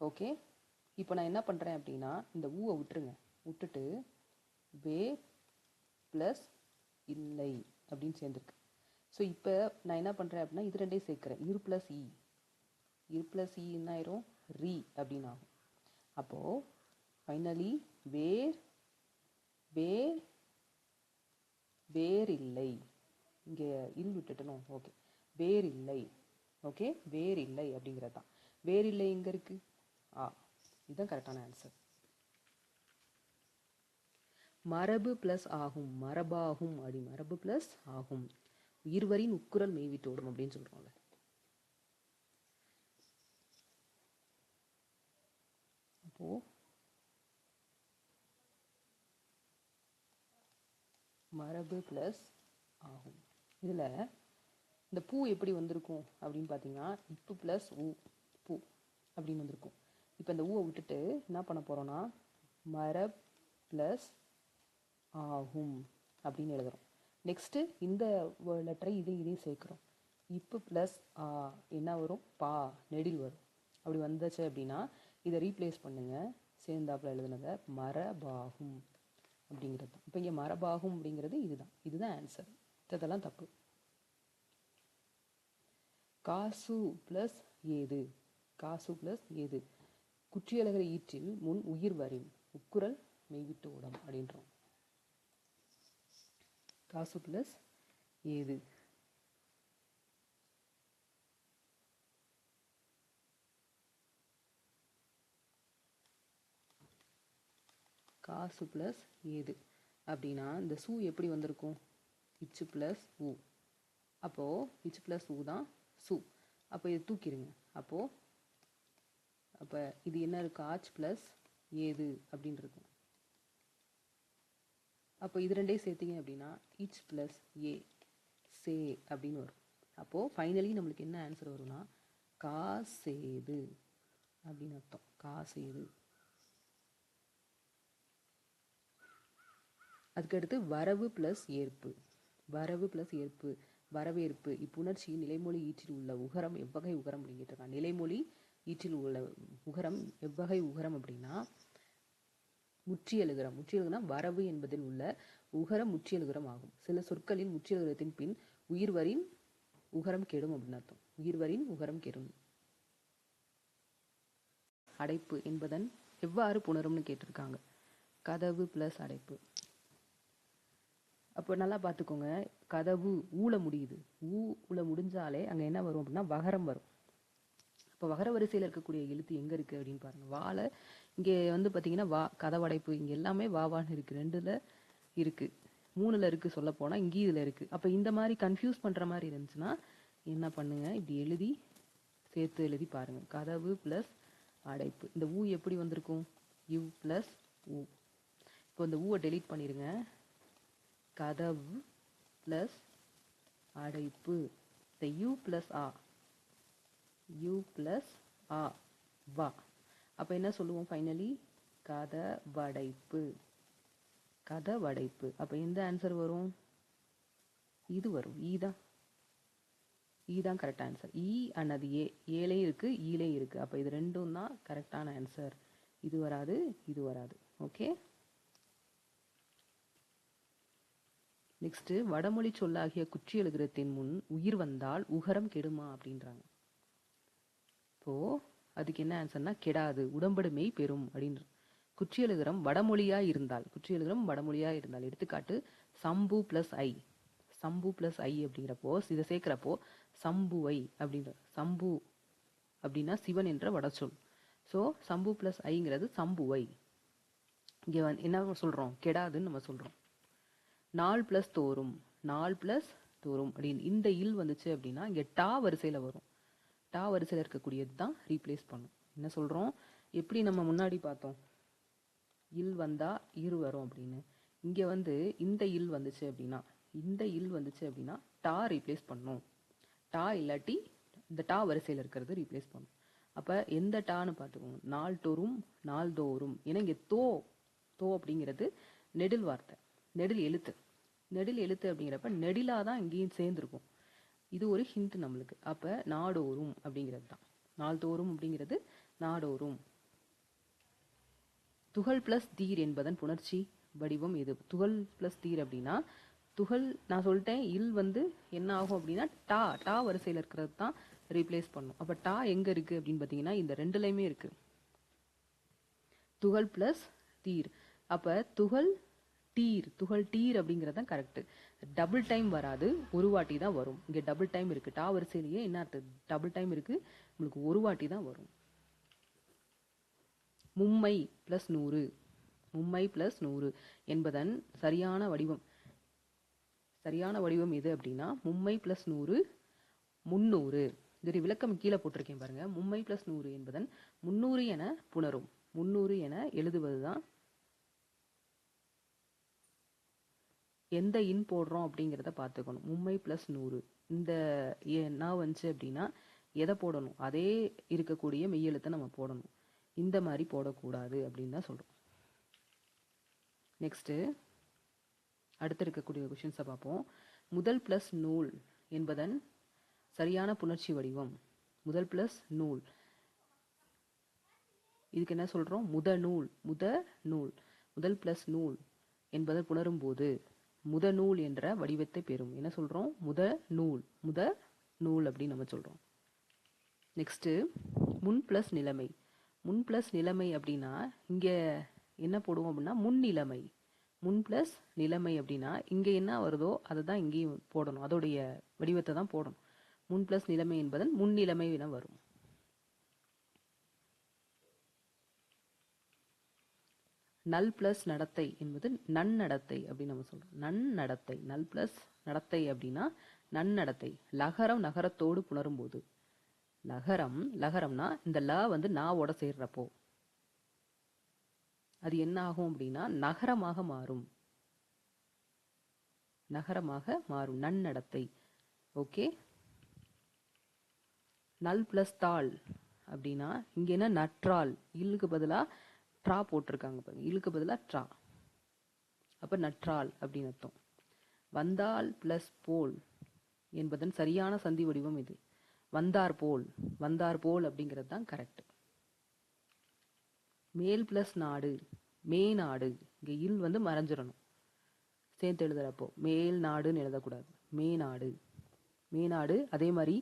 ஓகே. இப்போ நான் என்ன பண்ணுறேன் அப்படின்னா இந்த ஊவை விட்டுட்டு வே ப்ளஸ் இல்லை அப்படின்னு சேர்ந்துருக்கு. ஸோ இப்போ நான் என்ன பண்ணுறேன் அப்படின்னா இது ரெண்டையும் சேர்க்குறேன். இரு ப்ளஸ் இ. இரு ப்ளஸ் இ என்ன ஆயிரும்? ரீ அப்படின்னு ஆகும். அப்போது ஃபைனலி வேறில்லை. இங்கே இல் விட்டுட்டணும். ஓகே. வேறில்லை. ஓகே. வேறில்லை அப்படிங்கிறது தான். வேறில்லை எங்கே இருக்கு? இதுதான் கரெக்டான ஆன்சர். மரபு பிளஸ் ஆகும், மரபாகும் அப்படி. மரபு பிளஸ் ஆகும், உயிர்வரின் உக்குரல் மெய்விட்டோடும் அப்படின்னு சொல்றோம்ல. அப்போ மரபு பிளஸ் ஆகும். இதுல இந்த பூ எப்படி வந்திருக்கும் அப்படின்னு பார்த்தீங்கன்னா இப்பு பிளஸ் ஊ, பூ அப்படின்னு வந்திருக்கும். இப்போ இந்த ஊவை விட்டுட்டு என்ன பண்ண போறோம்னா மரப் பிளஸ் ஆகும் அப்படின்னு எழுதுறோம். நெக்ஸ்ட்டு இந்த லெட்டரை இதையும் சேர்க்குறோம். இப்பு ப்ளஸ் என்ன வரும்? பா, நெடில் வரும். அப்படி வந்துச்சு அப்படின்னா இதை ரீப்ளேஸ் பண்ணுங்க. சேர்ந்தாப்புல எழுதுனதை மரபாகும் அப்படிங்கிறது தான். இப்போ இங்கே மரபாகும் அப்படிங்கிறது இதுதான் ஆன்சர். இதெல்லாம் தப்பு. காசு ப்ளஸ் ஏது. காசு ப்ளஸ் ஏது. குற்றியலகர ஈற்றில் முன் உயிர் வரின் உக்குரல் மெய்விட்டு ஓடம் அப்படின்றோம். காசு பிளஸ் ஏது. காசு பிளஸ் ஏது அப்படின்னா இந்த சூ எப்படி வந்திருக்கும்? இச்சு பிளஸ் ஊ. அப்போது இச்சு பிளஸ் ஊ தான் சூ. அப்போ இது தூக்கிடுங்க. அப்போ இது என்ன இருக்கு? ஆச் பிளஸ் ஏது அப்படின்னு இருக்கும். அப்போ இது ரெண்டையும் சேர்த்திங்க அப்படின்னா இச் ப்ளஸ் ஏ சே அப்படின்னு வரும். அப்போது ஃபைனலி நம்மளுக்கு என்ன ஆன்சர் வரும்னா காசேது அப்படின்னு அர்த்தம். காசேது. அதுக்கடுத்து வரவு ப்ளஸ் ஏற்பு. வரவு ப்ளஸ் ஏற்பு, வரவேற்பு. இப்புணர்ச்சி நிலைமொழி ஈற்றில் உள்ள உகரம் எவ்வகை உகரம் அப்படின்னு கேட்டிருக்காங்க. நிலைமொழி ஈற்றில் உள்ள உகரம் எவ்வகை உகரம் அப்படின்னா முற்றியலுகரம். முற்றியலுகரம் வரவு என்பதில் உள்ள உகரம் முற்றியலுகரம் ஆகும். சில சொற்களின் முற்றியலுகரத்தின் பின் உயிர்வரின் உகரம் கெடும் அப்படின்னு அர்த்தம். உயிர்வரின் உகரம் கெடும். அடைப்பு என்பதன் எவ்வாறு புணரும்னு கேட்டிருக்காங்க. கதவு ப்ளஸ் அடைப்பு. அப்போ நல்லா பார்த்துக்கோங்க, கதவு ஊல முடியுது. ஊல முடிஞ்சாலே அங்கே என்ன வரும் அப்படின்னா வகரம் வரும். இப்போ வகர வரிசையில் இருக்கக்கூடிய எழுத்து எங்கே இருக்குது அப்படின்னு பாருங்கள். வாழை இங்கே வந்து பார்த்தீங்கன்னா வா, கதவடைப்பு இங்கே எல்லாமே வாவான்னு இருக்குது. 2ல் இருக்குது, 3ல் இருக்குது, சொல்ல போனால் இங்கேயும் இதில் இருக்குது. அப்போ இந்த மாதிரி கன்ஃபியூஸ் பண்ணுற மாதிரி இருந்துச்சுன்னா என்ன பண்ணுங்க, இப்படி எழுதி சேர்த்து எழுதி பாருங்கள். கதவு ப்ளஸ் அடைப்பு. இந்த ஊ எப்படி வந்திருக்கும், யூ ப்ளஸ் ஊ. இப்போ இந்த ஊவை டெலீட் பண்ணிடுங்க. கதவு ப்ளஸ் அடைப்பு. இந்த யூ ப்ளஸ் ஆ, யூ ப்ளஸ் ஆ வா. அப்போ என்ன சொல்லுவோம் ஃபைனலி, கதவடைப்பு. கதவடைப்பு. அப்போ எந்த ஆன்சர் வரும், இது வரும். ஈதான் கரெக்ட் ஆன்சர். ஈ அன்னது ஏ, ஏலையும் இருக்குது ஈலையும் இருக்குது. அப்போ இது ரெண்டும் தான் கரெக்டான ஆன்சர். இது வராது, இது வராது. ஓகே. நெக்ஸ்ட், வடமொழி சொல்லாகிய குற்றியலுகரத்தின் முன் உயிர் வந்தால் உகரம் கெடுமா அப்படின்றாங்க. இப்போ அதுக்கு என்ன ஆன்சர்னா கெடாது, உடம்படுமை பெறும் அப்படின்னு. குற்றியலுகரம் வடமொழியா இருந்தால், குற்றியலுகரம் வடமொழியா இருந்தால், எடுத்துக்காட்டு சம்பு ப்ளஸ் ஐ. சம்பு ப்ளஸ் ஐ அப்படிங்கிறப்போ இதை சேர்க்கிறப்போ சம்புவை அப்படின்ற. சம்பு அப்படின்னா சிவன் என்ற வடச்சொல். ஸோ சம்பு ப்ளஸ் ஐங்கிறது சம்புவை. இங்கே என்ன சொல்கிறோம், கெடாதுன்னு நம்ம சொல்கிறோம். நாள் ப்ளஸ் தோறும். நாள் ப்ளஸ் தோறும் அப்படின்னு இந்த இல் வந்துச்சு அப்படின்னா இங்கே டா வரிசையில் வரும். டா வரிசையில் இருக்கக்கூடியது தான் ரீப்ளேஸ் பண்ணும். என்ன சொல்கிறோம், எப்படி நம்ம முன்னாடி பார்த்தோம் இல் வந்தால் இரு வரும் அப்படின்னு. இங்கே வந்து இந்த இல் வந்துச்சு அப்படின்னா, இந்த இல் வந்துச்சு அப்படின்னா டா ரீப்ளேஸ் பண்ணும். டா இல்லாட்டி இந்த டா வரிசையில் இருக்கிறது ரீப்ளேஸ் பண்ணும். அப்போ எந்த டான்னு பார்த்துக்கோங்க, நாள்தோறும் நாள்தோறும். ஏன்னா இங்கே தோ அப்படிங்கிறது நெடில் வார்த்தை, நெடில் எழுத்து. நெடில் எழுத்து அப்படிங்கிறப்ப நெடிலாக தான் இங்கேயும் சேர்ந்துருக்கும். இது ஒரு ஹிண்ட் நம்மளுக்கு. அப்போ நாடோறும் அப்படிங்கிறது தான். நாள்தோறும் அப்படிங்கிறது நாடோறும். துகள் ப்ளஸ் தீர் என்பதன் புணர்ச்சி வடிவம் எது. துகள் ப்ளஸ் தீர் அப்படின்னா, துகள் நான் சொல்லிட்டேன், இல் வந்து என்ன ஆகும் அப்படின்னா டா வரிசையில் இருக்கிறது தான் ரீப்ளேஸ் பண்ணும். அப்போ டா எங்கே இருக்குது அப்படின்னு பார்த்தீங்கன்னா இந்த ரெண்டுலையுமே இருக்குது. துகள் ப்ளஸ் தீர். அப்போ துகள் டீர் அப்படிங்கிறது தான் கரெக்டு. டபுள் டைம் வராது, ஒரு வாட்டி தான் வரும். இங்கே டபுள் டைம் இருக்குது. டா வரிசையிலேயே என்ன அர்த்தம், டபுள் டைம் இருக்குது, உங்களுக்கு ஒரு வாட்டி தான் வரும். மும்மை ப்ளஸ் 100. மும்மை ப்ளஸ் 100 என்பதன் சரியான வடிவம் எது அப்படின்னா மும்மை ப்ளஸ் 100 300. இது விளக்கம் கீழே போட்டிருக்கேன் பாருங்க. மும்மை ப்ளஸ் 100 என்பதன் 300 என புணரும். 300 என எழுதுவது தான் எந்த இன் போடுறோம் அப்படிங்கிறத பார்த்துக்கணும். மும்மை ப்ளஸ் 100 இந்த என்ன வந்துச்சு அப்படின்னா எதை போடணும், அதே இருக்கக்கூடிய மெய்யெழுத்தை நம்ம போடணும். இந்த மாதிரி போடக்கூடாது அப்படின்னு தான் சொல்கிறோம். நெக்ஸ்ட்டு அடுத்து இருக்கக்கூடிய கொஷின்ஸை பார்ப்போம். முதல் ப்ளஸ் நூல் என்பதன் சரியான புணர்ச்சி வடிவம். முதல் ப்ளஸ் நூல், இதுக்கு என்ன சொல்கிறோம், முதநூல். முதல் ப்ளஸ் நூல் என்பதை புணரும் போது முதநூல் என்ற வடிவத்தை பெறும். என்ன சொல்கிறோம், முதநூல் அப்படின்னு நம்ம சொல்கிறோம். நெக்ஸ்ட்டு முன் ப்ளஸ் நிலைமை. முன் ப்ளஸ் நிலைமை அப்படின்னா இங்கே என்ன போடுவோம் அப்படின்னா முன்னிலைமை. முன் ப்ளஸ் நிலைமை அப்படின்னா இங்கே என்ன வருதோ அதை தான் இங்கேயும் போடணும், அதோடைய வடிவத்தை தான் போடணும். முன் ப்ளஸ் நிலைமை என்பதன் முன்னிலைமை என வரும். நல் ப்ளஸ் நடத்தை என்பது நன்னடத்தை அப்படின்னு நம்ம சொல்கிறோம். நன்னடத்தை. நல் ப்ளஸ் நடத்தை அப்படின்னா நன்னடத்தை. லகரம் நகரத்தோடு புணரும் போது, லகரம்னா இந்த ல வந்து நாவோட சேர்றப்போ அது என்ன ஆகும் அப்படின்னா நகரமாக மாறும். நகரமாக மாறும். நன்னடத்தை. ஓகே. நல் பிளஸ் தாள் அப்படின்னா இங்க என்ன நற்றால், இல்லுக்கு பதிலா ட்ரா போட்டிருக்காங்க பாருங்க, இல்லுக்கு பதிலா ட்ரா, அப்ப நற்றால் அப்படின்னு அர்த்தம். வந்தால் பிளஸ் போல் என்பதன் சரியான சந்தி வடிவம் இது. வந்தார் போல், வந்தார் போல் அப்படிங்கிறது தான் கரெக்ட். மேல் பிளஸ் நாடு, மே நாடு, இங்க இல் வந்து மறைஞ்சிடணும் சேர்த்து எழுதுறப்போ, மேல் நாடுன்னு எழுதக்கூடாது, மே நாடு, மே நாடு. அதே மாதிரி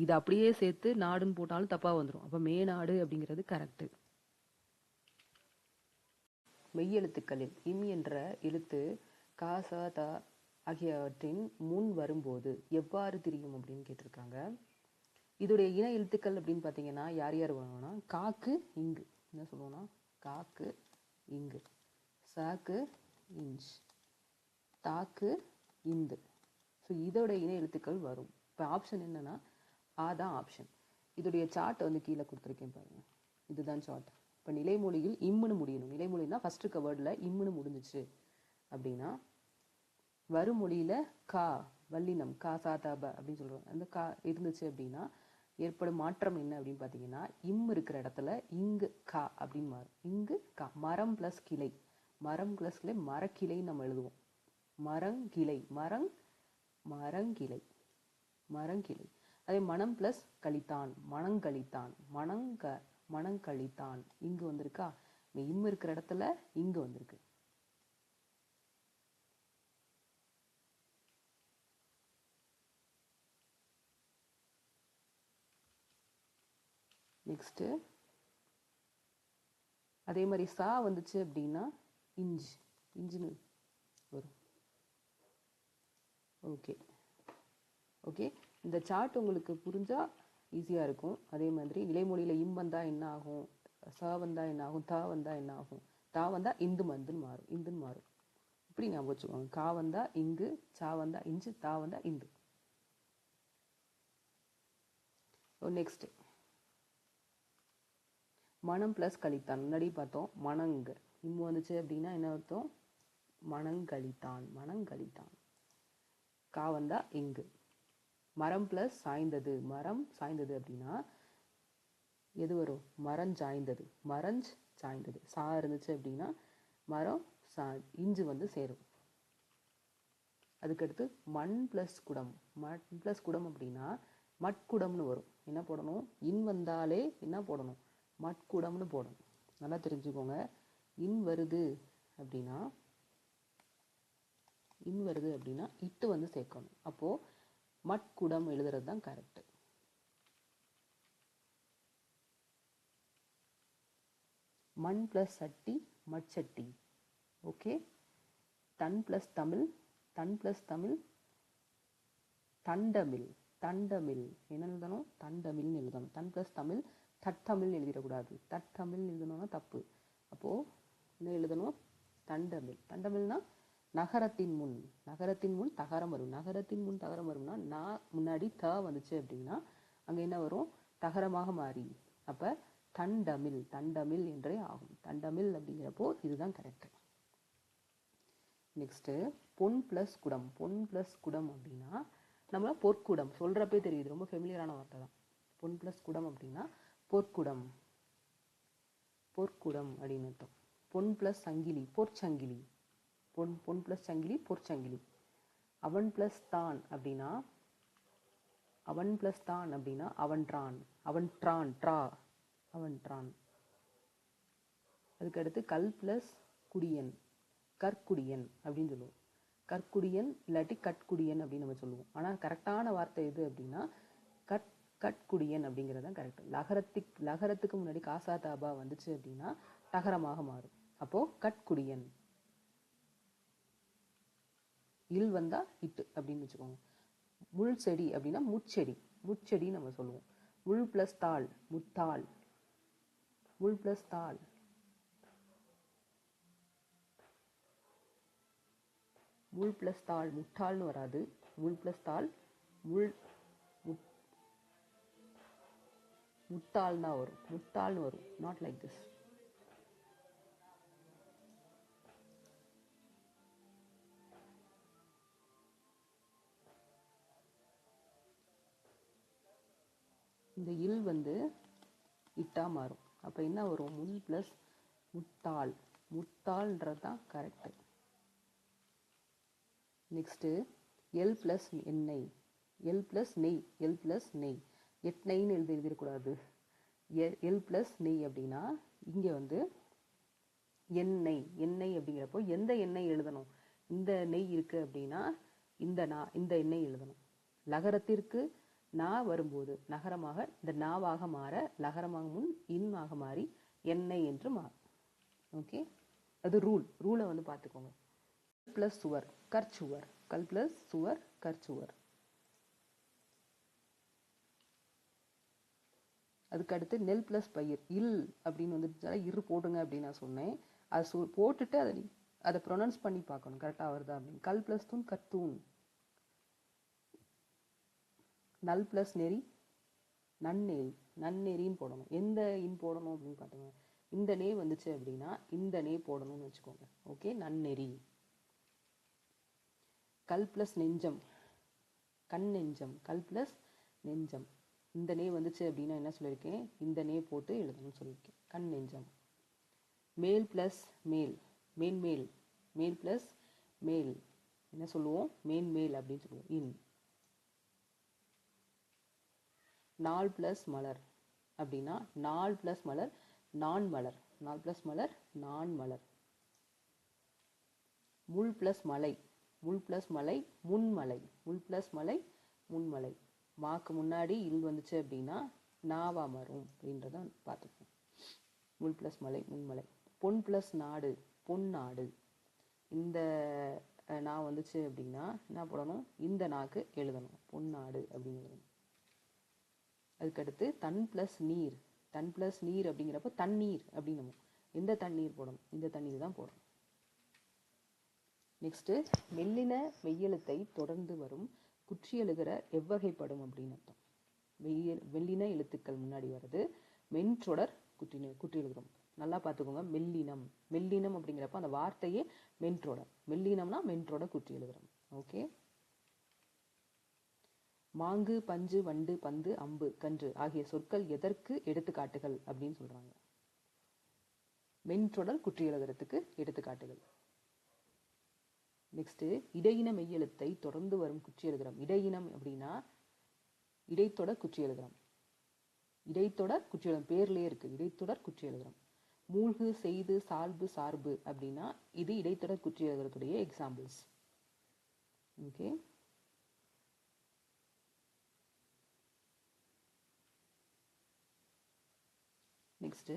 இது அப்படியே சேர்த்து நாடுன்னு போட்டாலும் தப்பா வந்துடும். அப்ப மே நாடு அப்படிங்கிறது கரெக்ட். மெய்யெழுத்துக்களில் இம் என்ற எழுத்து கா ச த ஆகியவற்றின் முன் வரும்போது எவ்வாறு திரியும் அப்படின்னு கேட்டிருக்காங்க. இதோடைய இன எழுத்துக்கள் அப்படின்னு பார்த்தீங்கன்னா யார் யார் வருவாங்கன்னா, காக்கு இங்கு, என்ன சொல்லுவோம்னா காக்கு இங்கு, சாக்கு இஞ்ச், தாக்கு இந்து. ஸோ இதோட இன எழுத்துக்கள் வரும். இப்போ ஆப்ஷன் என்னன்னா தான் ஆப்ஷன். இதோடைய சார்ட் வந்து கீழே கொடுத்துருக்கேன் பாருங்க, இதுதான் சார்ட். இப்போ நிலைமொழியில் இம்முன்னு முடியணும். நிலைமொழினா ஃபர்ஸ்ட் இருக்க வேர்டில் இம்முன்னு முடிஞ்சிச்சு அப்படின்னா, வருமொழியில கா வல்லினம் கா சா த ப அப்படின்னு சொல்றோம். அந்த கா இருந்துச்சு அப்படின்னா ஏற்படும் மாற்றம் என்ன அப்படின்னு பார்த்தீங்கன்னா, இம் இருக்கிற இடத்துல இங்கு கா அப்படின்னு மாறும். இங்கு கா. மரம் பிளஸ் கிளை, மரம் பிளஸ் கிளை மரக்கிளைன்னு நம்ம எழுதுவோம். மரங்கிளை, மரங்கிளை, மரங்கிளை. அதே மனம் பிளஸ் கழித்தான், மணங்கழித்தான், மணங்கழித்தான். இங்கு வந்திருக்கா, இம் இருக்கிற இடத்துல இங்கு வந்திருக்கு. நெக்ஸ்ட் அதே மாதிரி சா வந்துச்சு அப்படின்னா இஞ்ச், இஞ்சுன்னு வரும். Okay okay. இந்த சார்ட் உங்களுக்கு புரிஞ்சா ஈஸியா இருக்கும். அதே மாதிரி நிலைமொழியில இம் வந்தா என்ன ஆகும், சா வந்தா என்ன ஆகும், தா வந்தா என்ன ஆகும். தா வந்தா இந்து மந்துன்னு மாறும், இந்துன்னு மாறும். இப்படி ஞாபகம் வச்சுக்கோங்க. கா வந்தா இங்கு, சா வந்தா இஞ்சு, தா வந்தா இந்து. நெக்ஸ்ட் மனம் பிளஸ் கழித்தான். முன்னாடி பார்த்தோம் மணங்க, இம்மு வந்துச்சு அப்படின்னா என்ன அர்த்தம், மணங்கழித்தான், மணங்கழித்தான். கா வந்தா இங்கு. மரம் பிளஸ் சாய்ந்தது, மரம் சாய்ந்தது அப்படின்னா எது வரும், மரஞ்சாய்ந்தது, மரஞ்ச் சாய்ந்தது. சா இருந்துச்சு அப்படின்னா மரம் இஞ்சு வந்து சேரும். அதுக்கடுத்து மண் பிளஸ் குடம், மண் பிளஸ் குடம் அப்படின்னா மட்குடம்னு வரும். என்ன போடணும், இன் வந்தாலே என்ன போடணும், மட்குடம்னு போடணும். நல்லா தெரிஞ்சுக்கோங்க. இன் வருது அப்படின்னா இட்டு வந்து சேர்க்கணும். அப்போ மட்குடம் எழுதுறது தான் கரெக்ட். மண் பிளஸ் சட்டி, மட்சட்டி. ஓகே. தன் பிளஸ் தமிழ், தன் பிளஸ் தமிழ் தண்டமிழ், தண்டமிழ். என்ன எழுதணும், தண்டமிழ்னு எழுதணும். தன் பிளஸ் தமிழ் தட்டமிழ்னு எழுதிடக்கூடாது, தட்டமிழ்னு எழுதணும்னா தப்பு. அப்போ என்ன எழுதணும், தண்டமிழ். தண்டமிழ்னா நகரத்தின் முன், நகரத்தின் முன் தகரம் வரும். நகரத்தின் முன் தகரம் வரும்னா நான் முன்னாடி த வந்துச்சு அப்படின்னா அங்க என்ன வரும், தகரமாக மாறி. அப்ப தண்டமிழ், தண்டமிழ் என்றே ஆகும். தண்டமிழ் அப்படிங்கிறப்போ இதுதான் கரெக்ட். நெக்ஸ்ட் பொன் பிளஸ் குடம், பொன் பிளஸ் குடம் அப்படின்னா நம்ம பொற்குடம் சொல்றப்பே தெரியுது, ரொம்ப ஃபெமிலியரான வார்த்தை தான். பொன் பிளஸ் குடம் அப்படின்னா பொற்குடம், பொற்குடம் அப்படின்னு அர்த்தம். பொன் பிளஸ் சங்கிலி, பொற்சங்கிலி. பொன் பிளஸ் சங்கிலி, பொற்சங்கிலி. அவன் பிளஸ் தான் அப்படின்னா அவன் பிளஸ் தான் அப்படின்னா அவன்றான், அவன்றான், ட்ரா, அவன்றான். அதுக்கடுத்து கல் பிளஸ் குடியன், கற்குடியன் அப்படின்னு சொல்லுவோம். கற்குடியன் இல்லாட்டி கட்குடியன் அப்படின்னு நம்ம சொல்லுவோம். ஆனால் கரெக்டான வார்த்தை எது அப்படின்னா கட்குடியன் அப்படிங்கிறது தான் கரெக்ட். லகரத்துக்கு முன்னாடி காசா தாபா வந்துச்சு அப்படின்னா டகரமாக மாறும். அப்போ கட்குடியன். இல் வந்தா இட்டு அப்படின்னு வச்சுக்கோங்க. முள் செடி அப்படின்னா முட்செடி, முட்செடி நம்ம சொல்லுவோம். முள் பிளஸ் தாள், முத்தாள், முள் பிளஸ் தாள். முள் பிளஸ் தாள் முட்டாள்னு வராது. முள் பிளஸ் தாள் முள் முட்டாள்னா வரும், முட்டாள்னு வரும். Not like this. இந்த இல் வந்து இட்டா மாறும். அப்போ என்ன வரும்? முள் ப்ளஸ் முட்டாள். முட்டாள்ன்றது தான் கரெக்டு. நெக்ஸ்ட்டு எல் ப்ளஸ் எண்ணெய், எல் ப்ளஸ் நெய், எல் ப்ளஸ் நெய். எட்நெய்ன்னு எழுதிடக்கூடாது. எல் ப்ளஸ் நெய் அப்படின்னா இங்கே வந்து எண்ணெய், எண்ணெய் அப்படிங்கிறப்போ எந்த எண்ணெய் எழுதணும்? இந்த நெய் இருக்கு அப்படின்னா இந்த எண்ணெய் எழுதணும். லகரத்திற்கு நா வரும்போது நகரமாக இந்த நாவாக மாற லகரமாக முன் இன்னாக மாறி எண்ணெய் என்று மாறும். ஓகே, அது ரூலை வந்து பார்த்துக்கோங்க. ப்ளஸ் சுவர் கற்சுவர், கல் ப்ளஸ் சுவர் கற்சுவர். அதுக்கடுத்து நெல் ப்ளஸ் பயிர், இல் அப்படின்னு வந்துட்டு இரு போடுங்க அப்படின்னு நான் சொன்னேன். அது போட்டுட்டு அதை ப்ரொனவுன்ஸ் பண்ணி பார்க்கணும் கரெக்டாக வருதா அப்படின்னு. கல் ப்ளஸ் தூண் கத்தூன். நல் ப்ளஸ் நெறி நன்னெறி, நன்னெறின்னு போடணும். எந்த இன் போடணும் அப்படின்னு பார்த்துங்க. இந்த நே வந்துச்சு அப்படின்னா இந்த நே போடணும்னு வச்சுக்கோங்க. ஓகே, நன்னெறி. கல் ப்ளஸ் நெஞ்சம் கண் நெஞ்சம், கல் ப்ளஸ் நெஞ்சம். இந்த நே வந்துச்சு அப்படின்னா என்ன சொல்லியிருக்கேன்? இந்த நே போட்டு எழுதணும்னு சொல்லியிருக்கேன். கண் நெஞ்சம். மேல் ப்ளஸ் மேல், மேன்மேல், மேல் ப்ளஸ் மேல் என்ன சொல்லுவோம்? மேன்மேல் அப்படின்னு சொல்லுவோம். இன். நாள் ப்ளஸ் மலர் அப்படின்னா நாள் ப்ளஸ் மலர் நான் மலர், நாள் ப்ளஸ் மலர் நான் மலர். முள் ப்ளஸ் மலை, முள் ப்ளஸ் மலை முன்மலை, முள் ப்ளஸ் மலை முன்மலை. மாக்கு முன்னாடி இல் வந்துச்சு அப்படின்னா நாவா மாறும் அப்படின்றத பார்த்துப்போம். முள் ப்ளஸ் மலை முன்மலை. பொன் ப்ளஸ் நாடு பொன்னாடு. இந்த நான் வந்துச்சு அப்படின்னா என்ன போடணும்? இந்த நாக்கு எழுதணும், பொன்னாடு அப்படின்னு எழுதணும். அதுக்கடுத்து தன் ப்ளஸ் நீர், தன் ப்ளஸ் நீர் அப்படிங்கிறப்ப தண்ணீர் அப்படின்னு. எந்த தண்ணீர் போடணும்? இந்த தண்ணீர் தான் போடணும். நெக்ஸ்ட்டு மெல்லின மெய்யெழுத்தை தொடர்ந்து வரும் குற்றியெழுகிற எவ்வகைப்படும் அப்படின்னு அர்த்தம். மெல்லின எழுத்துக்கள் முன்னாடி வருது, மென்றொடர் குற்றியெழுகிறோம். நல்லா பார்த்துக்கோங்க. மெல்லினம், மெல்லினம் அப்படிங்கிறப்ப அந்த வார்த்தையே மென்றொடர். மெல்லினம்னா மென்றொடர் குற்றியெழுகிறோம். ஓகே. மாங்கு பஞ்சு வண்டு பந்து அம்பு கன்று ஆகிய சொற்கள் எதற்கு எடுத்துக்காட்டுகள் அப்படின்னு சொல்றாங்க? மென்றொடர் குற்றியெழுகிறதுக்கு எடுத்துக்காட்டுகள். நெக்ஸ்ட் இடையின மெய்யெழுத்தை தொடர்ந்து வரும் குற்றியெழுகிறோம். இடையினம் அப்படின்னா இடைத்தொடர் குற்றியெழுகிறோம். இடைத்தொடர் குற்றியெழுகிறோம் பேர்லயே இருக்கு, இடைத்தொடர் குற்றியெழுகிறோம். மூழ்கு செய்து சால்பு சார்பு அப்படின்னா இது இடைத்தொடர் குற்றியெழுகிறதுடைய எக்ஸாம்பிள்ஸ். ஓகே. நெக்ஸ்ட்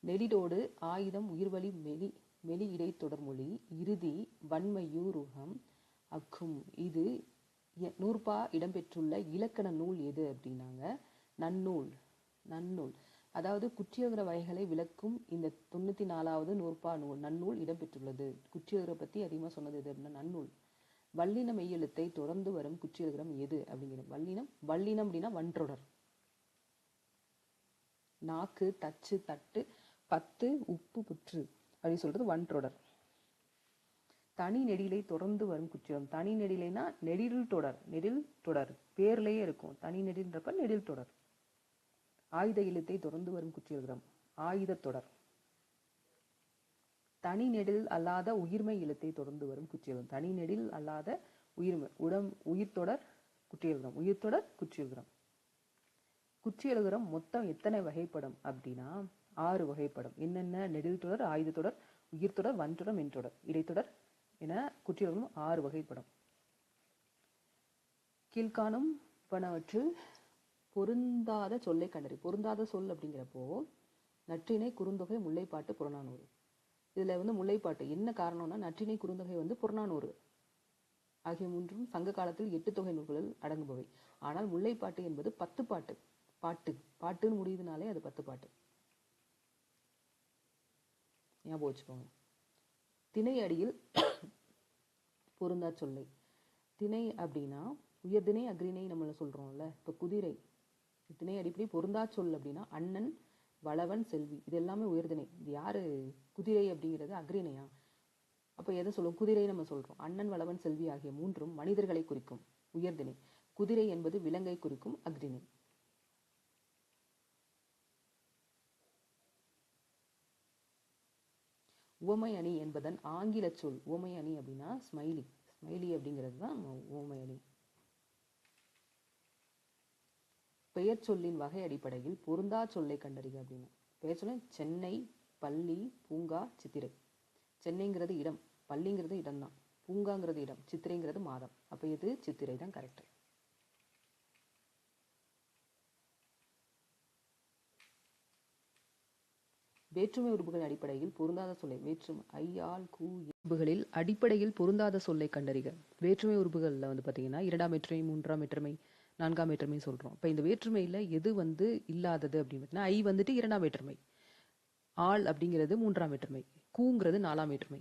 நெடிலோடு ஆயுதம் உயிர்வழி மெலி இடைத்தொடர்மொழி இறுதி வன்மையூருகம் அக்கும். இது நூற்பா இடம்பெற்றுள்ள இலக்கண நூல் எது அப்படின்னாங்க? நன்னூல். நன்னூல் அதாவது குற்றியலுகிற வகைகளை விளக்கும் இந்த 94வது நூற்பா நூல் நன்னூல் இடம்பெற்றுள்ளது. குற்றியலுகிற பற்றி அதிகமாக சொன்னது எது அப்படின்னா நன்னூல். வல்லின மெய்யெழுத்தை தொடர்ந்து வரும் குற்றியலுகிறம் எது அப்படிங்கிறது? வல்லினம். வல்லினம் அப்படின்னா வன்றொடர். நாக்கு தச்சு தட்டு பத்து உப்பு புற்று அப்படின்னு சொல்றது வன்றொடர். தனி நெடிலை தொடர்ந்து வரும் குற்றியம். தனி நெடிலைனா நெடில் தொடர், நெடில் தொடர் பேர்லயே இருக்கும். தனி நெடில்ன்றப்ப நெடில் தொடர். ஆயுத எழுத்தை தொடர்ந்து வரும் குற்றியல்கிறம் ஆயுத தொடர். தனி நெடில் அல்லாத உயிர்மை எழுத்தை தொடர்ந்து வரும் குற்றியல்கிறம். தனி நெடில் அல்லாத உயிர்மை உயிர்த்தொடர் குற்றியல்கிறம், உயிர்த்தொடர் குற்றியல்கிறம். குற்றியலுகிறம் மொத்தம் எத்தனை வகைப்படும் அப்படின்னா 6 வகைப்படும். என்னென்ன? நெடில் தொடர், ஆயுத தொடர், உயிர்த்தொடர், வன்றொடர், மென்றொடர், இடைத்தொடர் என குற்றியலுகிறம் 6 வகைப்படும். கீழ்காணும் பணவற்றில் பொருந்தாத சொல்லை கண்டறி. பொருந்தாத சொல் அப்படிங்கிறப்போ நற்றிணை, குறுந்தொகை, முல்லைப்பாட்டு, புறநானூறு. இதுல முல்லைப்பாட்டு என்ன காரணம்னா நற்றிணை, குறுந்தொகை புறநானூறு ஆகிய மூன்றும் சங்க காலத்தில் 8 தொகை நூல்களில் அடங்குபவை. ஆனால் முல்லைப்பாட்டு என்பது 10 பாட்டு. பாட்டுன்னு முடியுதுனாலே அது 10 பாட்டு. ஞாபகம் வச்சுக்கோங்க. திணை அடியில் பொருந்தா சொல்லை. திணை அப்படின்னா உயர்திணை அக்ரிணை நம்மள சொல்றோம்ல. இப்போ குதிரை திணை அடிப்படை பொருந்தா சொல் அப்படின்னா அண்ணன், வளவன், செல்வி இது எல்லாமே உயர்திணை. இது யாரு? குதிரை அப்படிங்கிறது அக்ரிணையா? அப்போ எதை சொல்லுவோம்? குதிரை நம்ம சொல்றோம். அண்ணன், வளவன், செல்வி ஆகிய மூன்றும் மனிதர்களை குறிக்கும் உயர்திணை. குதிரை என்பது விலங்கை குறிக்கும் அக்ரிணை. உவமை அணி என்பதன் ஆங்கில சொல். உவமை அணி அப்படின்னா ஸ்மைலி. ஸ்மைலி அப்படிங்கிறது தான் உவமை அணி. பெயர் சொல்லின் வகை அடிப்படையில் பொருந்தா சொல்லை கண்டறிக அப்படின்னா, பெயர் சொல்ல சென்னை, பள்ளி, பூங்கா, சித்திரை. சென்னைங்கிறது இடம், பள்ளிங்கிறது இடம் தான், பூங்காங்கிறது இடம், சித்திரைங்கிறது மாதம். அப்போ இது சித்திரை தான் கரெக்ட். வேற்றுமை உறுப்புகளின் அடிப்படையில் பொருந்தாத சொல்லை. வேற்றுமை ஐ, ஆல், கூ உறுப்புகளில் அடிப்படையில் பொருந்தாத சொல்லை கண்டறிக. வேற்றுமை உறுப்புகளில் வந்து பார்த்தீங்கன்னா 2ஆம் வேற்றுமை, 3ஆம் வேற்றுமை, 4ஆம் வேற்றுமை சொல்கிறோம். இப்போ இந்த வேற்றுமையில் எது வந்து இல்லாதது அப்படின்னு பார்த்தீங்கன்னா, ஐ வந்துட்டு 2ஆம் வேற்றுமை, ஆள் அப்படிங்கிறது 3ஆம் வேற்றுமை, கூங்கிறது 4ஆம் வேற்றுமை.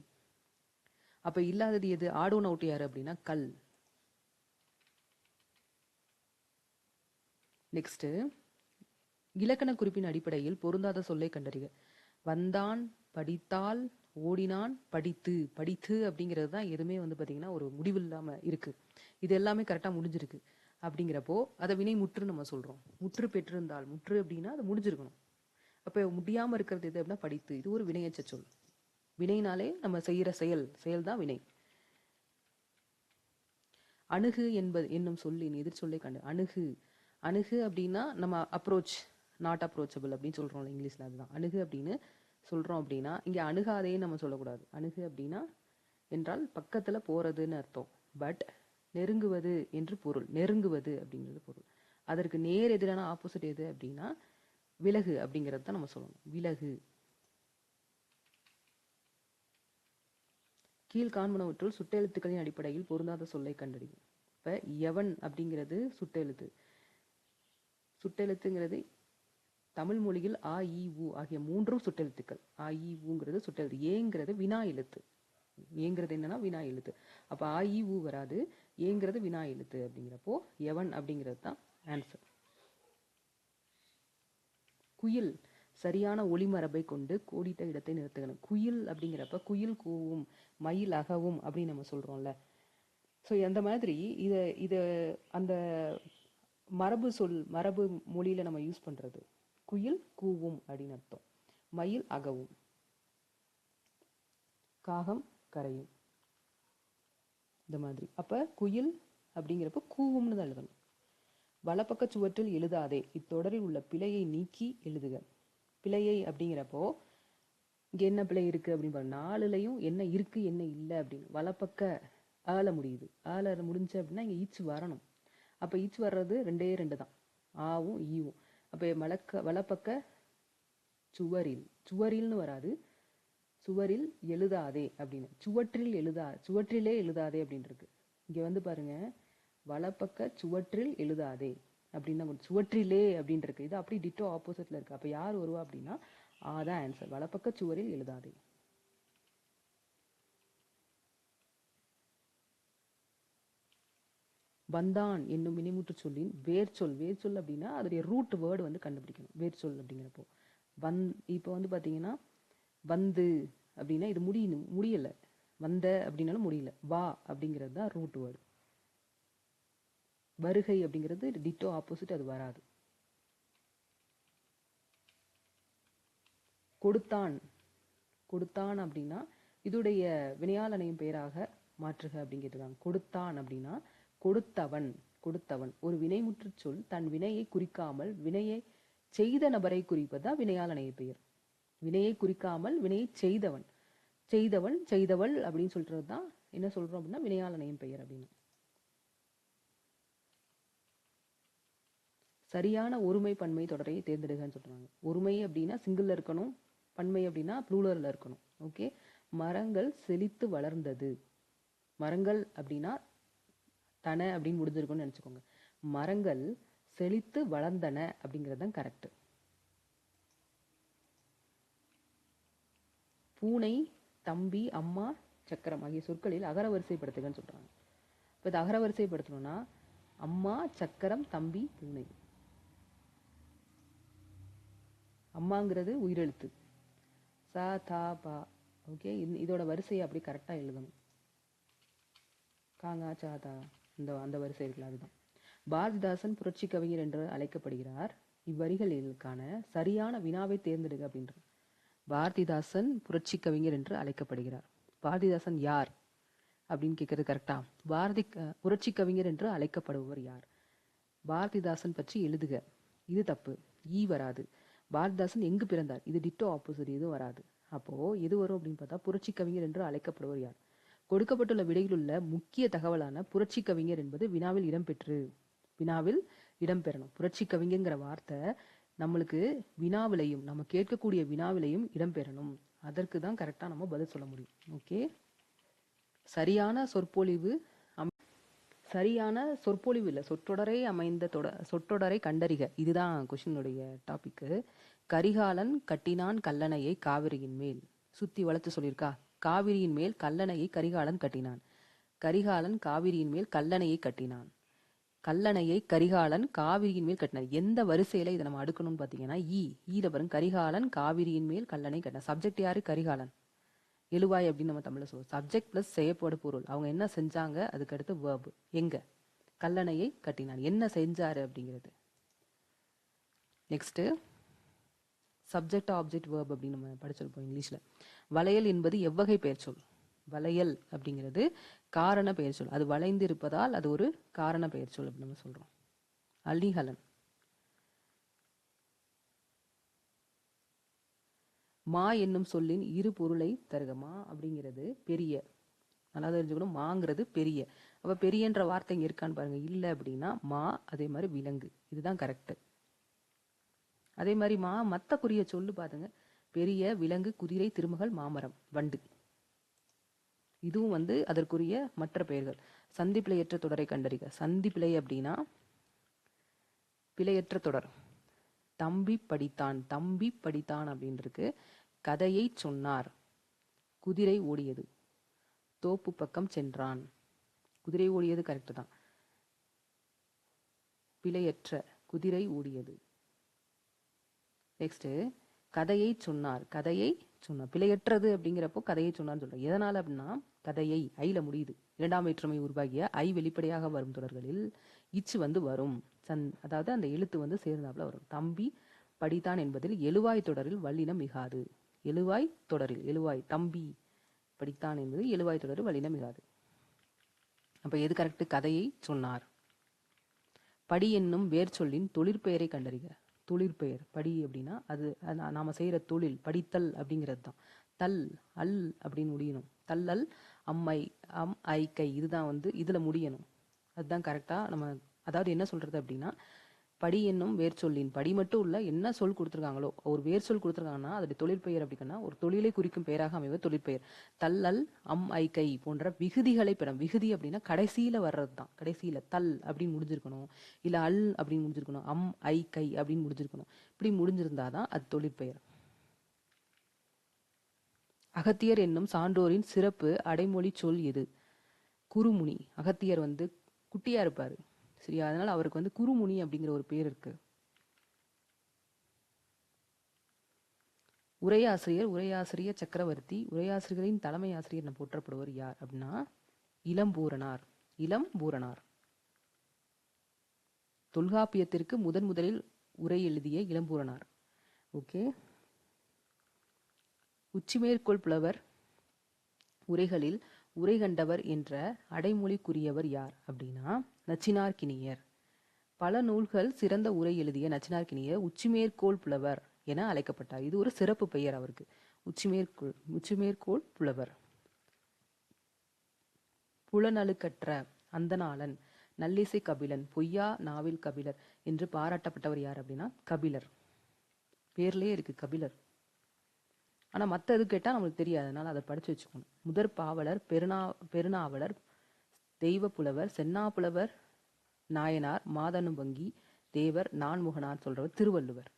அப்போ இல்லாதது எது? ஆடோன் அவுட் யாரு அப்படின்னா கல். நெக்ஸ்ட், இலக்கண குறிப்பின் அடிப்படையில் பொருந்தாத சொல்லை கண்டறிக. வந்தான், படித்தால், ஓடினான், படித்து. படித்து அப்படிங்கிறது தான் எதுவுமே வந்து பார்த்தீங்கன்னா ஒரு முடிவு இல்லாமல் இருக்குது. இது எல்லாமே கரெக்டாக முடிஞ்சிருக்கு. அப்படிங்கிறப்போ அதை வினை முற்று நம்ம சொல்கிறோம். முற்று பெற்றிருந்தால், முற்று அப்படின்னா அது முடிஞ்சிருக்கணும். அப்போ முடியாமல் இருக்கிறது எது அப்படின்னா படித்து. இது ஒரு வினையச்ச சொல். வினைனாலே நம்ம செய்கிற செயல் தான் வினை. அணுகு என்பது என்னும் சொல்லின் எதிர் சொல்லை கண்டு. அணுகு. அணுகு அப்படின்னா நம்ம அப்ரோச், நாட் அப்ரோச்சபிள் அப்படின்னு சொல்கிறோம்ல இங்கிலீஷில், அதுதான் அணுகு அப்படின்னு சொல்கிறோம். அப்படின்னா இங்கே அணுகாதேன்னு நம்ம சொல்லக்கூடாது. அணுகு அப்படின்னா என்றால் பக்கத்தில் போகிறதுன்னு அர்த்தம். பட் நெருங்குவது என்று பொருள். நெருங்குவது அப்படிங்கிறது பொருள். அதற்கு நேர் எதிரான ஆப்போசிட் எது அப்படின்னா விலகு அப்படிங்கிறது தான் நம்ம சொல்லணும். விலகு. கீழ்காண்பனவற்றுள் சுட்டெழுத்துக்களின் அடிப்படையில் பொருந்தாத சொல்லை கண்டறியும். இப்போ எவன் அப்படிங்கிறது சுட்டெழுத்து. சுட்டெழுத்துங்கிறது தமிழ் மொழியில் ஆ, இ, உ ஆகிய மூன்றும் சுட்டெழுத்துக்கள். ஆ, இ, உங்கிறது சுட்டெழுத்து. ஏங்கிறது வினா எழுத்து. ஏங்கிறது என்னன்னா வினா எழுத்து. அப்போ ஆ, இ, உ வராது. ஏங்கிறது வினா எழுத்து. அப்படிங்கிறப்போ எவன் அப்படிங்கிறது தான் ஆன்சர். குயில் சரியான ஒளிமரபை கொண்டு கோடிட்ட இடத்தை நிறுத்துகணும். குயில் அப்படிங்கிறப்ப குயில் கூவும், மயில் அகவும் அப்படின்னு நம்ம சொல்றோம்ல. ஸோ அந்த மாதிரி இதை அந்த மரபு மொழியில நம்ம யூஸ் பண்றது. குயில் கூவும் அப்படின்னு அர்த்தம். மயில் அகவும், காகம் கரையும், இந்த மாதிரி. அப்ப குயில் அப்படிங்கிறப்ப கூவும்னு தான் எழுதணும். வலப்பக்க சுவற்றில் எழுதாதே. இத்தொடரில் உள்ள பிழையை நீக்கி எழுதுக. பிழையை அப்படிங்கிறப்போ இங்க என்ன பிழை இருக்கு அப்படின்னு பாருங்க. 4லையும் என்ன இருக்கு என்ன இல்லை அப்படின்னு. வலப்பக்க ஆல முடியுது. ஆல முடிஞ்சு அப்படின்னா இங்க ஈச்சு வரணும். அப்ப ஈச்சு வர்றது 2 தான், ஆவும் ஈவும். அப்ப வலப்பக்க சுவரில், சுவரில்னு வராது, சுவரில் எழுதாதே அப்படின்னு. சுவற்றிலே எழுதாதே அப்படின்னு இருக்கு. இங்க வந்து பாருங்க, வலப்பக்க சுவற்றில் எழுதாதே அப்படின்னா சுவற்றிலே அப்படின்னு இருக்கு. இது அப்படி டிட்டோ ஆப்போசிட்ல இருக்கு. அப்ப யார் வருவா அப்படின்னா அதான் ஆன்சர். வலப்பக்க சுவரில் எழுதாதே. வந்தான் என்னும் வினைமுற்று சொல்லின் வேர்ச்சொல். வேர்ச்சொல் அப்படின்னா அதோடைய ரூட் வேர்டு வந்து கண்டுபிடிக்கணும். வேர்ச்சொல் அப்படிங்கிறப்போ இப்போ வந்து பாத்தீங்கன்னா வந்து அப்படின்னா இது முடியல. வந்த அப்படின்னாலும் முடியல. வா அப்படிங்கிறது தான் ரூட் வேர்டு. வருகை அப்படிங்கிறது டிட்டோ ஆப்போசிட், அது வராது. கொடுத்தான். கொடுத்தான் அப்படின்னா இதுடைய வினையால் அணையும் பெயராக மாற்றுக அப்படிங்கிறதுதான். கொடுத்தான் அப்படின்னா கொடுத்தவன். கொடுத்தவன் ஒரு வினைமுற்று சொல் தன் வினையை குறிக்காமல் வினையை செய்த நபரை குறிப்பதுதான் வினையால் அணைய பெயர். வினையை குறிக்காமல் வினையை செய்தவன், செய்தவன், செய்தவள் அப்படின்னு சொல்றது தான் என்ன சொல்றோம் அப்படின்னா வினையால் அணையும் பெயர் அப்படின்னு. சரியான ஒருமை பன்மை தொடரை தேர்ந்தெடுக்கன்னு சொல்றாங்க. ஒருமை அப்படின்னா சிங்கிள்ல இருக்கணும், பன்மை அப்படின்னா ப்ளூரல்ல இருக்கணும். ஓகே. மரங்கள் செழித்து வளர்ந்தது. மரங்கள் அப்படின்னா தன அப்படின்னு முடிஞ்சிருக்கும்னு நினைச்சுக்கோங்க. மரங்கள் செழித்து வளர்ந்தன அப்படிங்கிறது தான் கரெக்ட். பூனை, தம்பி, அம்மா, சக்கரம் ஆகிய சொற்களில் அகர வரிசைப்படுத்துகன்னு சொல்றாங்க. இப்போ இது அகர வரிசைப்படுத்தணும்னா அம்மா, சக்கரம், தம்பி, பூனை. அம்மாங்கிறது உயிரெழுத்து. ச, த, ப. ஓகே, இதோட வரிசையை அப்படி கரெக்டாக எழுதணும். காங்கா சாதா அந்த வரிசை இருக்குல்ல, அதுதான். பாரதிதாசன் புரட்சி கவிஞர் என்று அழைக்கப்படுகிறார். இவ்வரிகளுக்கான சரியான வினாவை தேர்ந்தெடுக்க அப்படின்ற. பாரதிதாசன் புரட்சி கவிஞர் என்று அழைக்கப்படுகிறார். பாரதிதாசன் யார் அப்படின்னு கேட்கறது கரெக்டா? புரட்சி கவிஞர் என்று அழைக்கப்படுபவர் யார்? பாரதிதாசன் பற்றி எழுதுக, இது தப்பு, வராது. பாரதிதாசன் எங்கு பிறந்தார், இது டிட்டோ ஆப்போசிட், இதுவும் வராது. அப்போ எது வரும் அப்படின்னு பார்த்தா புரட்சி கவிஞர் என்று அழைக்கப்படுவர் யார். கொடுக்கப்பட்டுள்ள விடையில் உள்ள முக்கிய தகவலான புரட்சி கவிஞர் என்பது வினாவில் இடம்பெறணும். புரட்சி கவிஞர்ங்கிற வார்த்தை நம்மளுக்கு வினாவிலையும், நம்ம கேட்கக்கூடிய வினாவிலையும் இடம்பெறணும். அதற்கு தான் கரெக்டா நம்ம பதில் சொல்ல முடியும். ஓகே, சரியான சொற்பொழிவு இல்லை, சொற்றொடரை அமைந்த சொற்றொடரை கண்டறிக, இதுதான் கொஸ்டினுடைய டாபிக். கரிகாலன் கட்டினான் கல்லணையை காவிரியின் மேல். சுத்தி வளைச்சு சொல்லியிருக்கா, காவிரியின் மேல் கல்லணையை கரிகாலன் கட்டினான். கரிகாலன் காவிரியின் மேல் கல்லணையை கட்டினான். கல்லணையை கரிகாலன் காவிரியின் மேல் கட்டினார். எந்த வரிசையில இதை நம்ம அடுக்கணும்னு பாத்தீங்கன்னா ஈல பாருங்க, கரிகாலன் காவிரியின் மேல் கல்லணை கட்டினார். சப்ஜெக்ட் யாரு? கரிகாலன். எழுவாய் அப்படின்னு நம்ம தமிழ்ல சொல்லுவோம். சப்ஜெக்ட் பிளஸ் செய்யப்படும் பொருள், அவங்க என்ன செஞ்சாங்க, அதுக்கு அடுத்து வேர்பு. எங்க? கல்லணையை கட்டினான். என்ன செஞ்சாரு அப்படிங்கிறது. நெக்ஸ்ட் சப்ஜெக்ட் ஆப்ஜெக்ட் வேர்ப் அப்படின்னு நம்ம படிச்சிருப்போம் இங்கிலீஷ்ல. வளையல் என்பது எவ்வகை பெயர் சொல்? வளையல் அப்படிங்கிறது காரண பெயர் சொல். அது வளைந்து இருப்பதால் அது ஒரு காரண பெயர் சொல் அப்படின்னு நம்ம சொல்றோம். அலிஹலன். மா என்னும் சொல்லின் இரு பொருளை தருக. மா அப்படிங்கிறது பெரிய, நல்லா தெரிஞ்சுக்கணும். மாங்கிறது பெரிய. அப்ப பெரியன்ற வார்த்தை இங்க இருக்கான்னு பாருங்க. இல்லை அப்படின்னா மா, அதே மாதிரி விலங்கு, இதுதான் கரெக்ட். அதே மாதிரி மத்தக்குரிய சொல்லு பாருங்க. பெரிய, விலங்கு, குதிரை, திருமகள், மாமரம், வண்டு, இதுவும் அதற்குரிய மற்ற பெயர்கள். சந்தி பிழையற்ற தொடரை கண்டறிக. சந்தி பிழை அப்படின்னா பிழையற்ற தொடர். தம்பி படித்தான், தம்பி படித்தான் அப்படின்னு இருக்கு. கதையை சொன்னார், குதிரை ஓடியது. தோப்பு பக்கம் சென்றான், குதிரை ஓடியது கரெக்ட் தான். பிழையற்ற, குதிரை ஓடியது. நெக்ஸ்ட் கதையை சொன்னார், கதையை சொன்னார். பிழையற்றது அப்படிங்கிறப்போ கதையை சொன்னார்னு சொல்றோம். எதனால அப்படின்னா கதையை ஐல முடியுது. இரண்டாம் வேற்றுமை உருவாகிய ஐ வெளிப்படையாக வரும் தொடர்களில் இச்சு வரும். அதாவது அந்த எழுத்து சேர்ந்தாப்புல வரும். தம்பி படித்தான் என்பதில் எழுவாய் தொடரில் வல்லினம் மிகாது. எழுவாய் தொடரில், எழுவாய் தம்பி படித்தான் என்பது எழுவாய் தொடரில் வல்லினம் மிகாது. அப்ப எது கரெக்ட்? கதையை சொன்னார். படி என்னும் வேர் சொல்லின் தொழிற்பெயரை கண்டறிக. தொழிற்பெயர் படி அப்படின்னா அது நாம செய்யற தொழில், படித்தல் அப்படிங்கிறது தான். தல், அல் அப்படின்னு முடியணும். தல்லல், அம்மை, ஐ கை, இதுதான் இதுல முடியணும். அதுதான் கரெக்டா. நம்ம அதாவது என்ன சொல்றது அப்படின்னா, படி என்னும் வேர் சொல்லின், படி மட்டும் இல்ல, என்ன சொல் கொடுத்துருக்காங்களோ, ஒரு வேர் சொல் கொடுத்துருக்காங்கன்னா அதோட தொழிற்பெயர் அப்படின்னா ஒரு தொழிலை குறிக்கும் பெயராக அமைவது தொழிற்பெயர். தல்லல், ஐ கை போன்ற விகுதிகளை பெறும். விகுதி அப்படின்னா கடைசியில வர்றது தான். கடைசியில தல் அப்படின்னு முடிஞ்சிருக்கணும், இல்ல அல் அப்படின்னு முடிஞ்சிருக்கணும், ஐ கை அப்படின்னு முடிஞ்சிருக்கணும். இப்படி முடிஞ்சிருந்தாதான் அது தொழிற்பெயர். அகத்தியர் என்னும் சான்றோரின் சிறப்பு அடைமொழி சொல் எது? குருமுனி. அகத்தியர் குட்டியா இருப்பாரு, சரியா? அதனால அவருக்கு குருமுனி அப்படிங்கிற ஒரு பேர் இருக்கு. உரையாசிரியர், உரையாசிரியர் சக்கரவர்த்தி. உரையாசிரியர்களின் தலைமை ஆசிரியர் என போற்றப்படுவர் யார் அப்படின்னா இளம்பூரணார். இளம்பூரணார் தொல்காப்பியத்திற்கு முதலில் உரை எழுதிய இளம்பூரணார். ஓகே. உச்சிமேற்கோள் புலவர் உரைகளில் உரை கண்டவர் என்ற அடைமொழிக்குரியவர் யார் அப்படின்னா நச்சினார்க்கினியர். பல நூல்கள் சிறந்த உரை எழுதிய நச்சினார்க்கினியர் உச்சிமேற்கோள் புலவர் என அழைக்கப்பட்டார். இது ஒரு சிறப்பு பெயர் அவருக்கு. உச்சிமேற்கோள் புலவர். புலனழுக்கற்ற அந்தணாளன், நல்லிசை கபிலன், பொய்யா நாவில் கபிலர் என்று பாராட்டப்பட்டவர் யார் அப்படின்னா கபிலர். பேர்லயே இருக்கு கபிலர். ஆனா மற்ற இது கேட்டா நம்மளுக்கு தெரியாது, அதனால அதை படிச்சு வச்சுக்கணும். முதற் பாவலர், பெருநாவலர், தெய்வ புலவர், சென்னா புலவர், நாயனார், மாதனுபங்கி தேவர், நான்முகனார் சொல்றவர் திருவள்ளுவர்.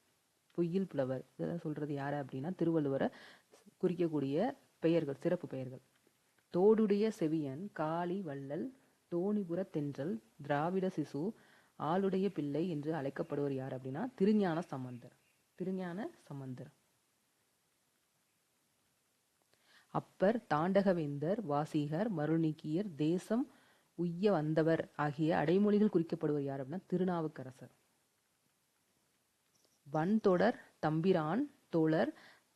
பொய்யில் புலவர் இதெல்லாம் சொல்றது யாரு அப்படின்னா திருவள்ளுவரை குறிக்கக்கூடிய பெயர்கள், சிறப்பு பெயர்கள். தோடுடைய செவியன், காளி வள்ளல், தோணிபுர தென்றல், திராவிட சிசு, ஆளுடைய பிள்ளை என்று அழைக்கப்படுவர் யார் அப்படின்னா திருஞான சம்பந்தர். திருஞான சம்பந்தர். அப்பர், தாண்டகவேந்தர், வாசிகர், மருள்நீக்கியர், தேசம் உய்ய வந்தவர் ஆகிய அடைமொழிகள் குறிக்கப்படுவர் யார் அப்படின்னா திருநாவுக்கரசர். வன்தொடர், தம்பிரான், தோழர்,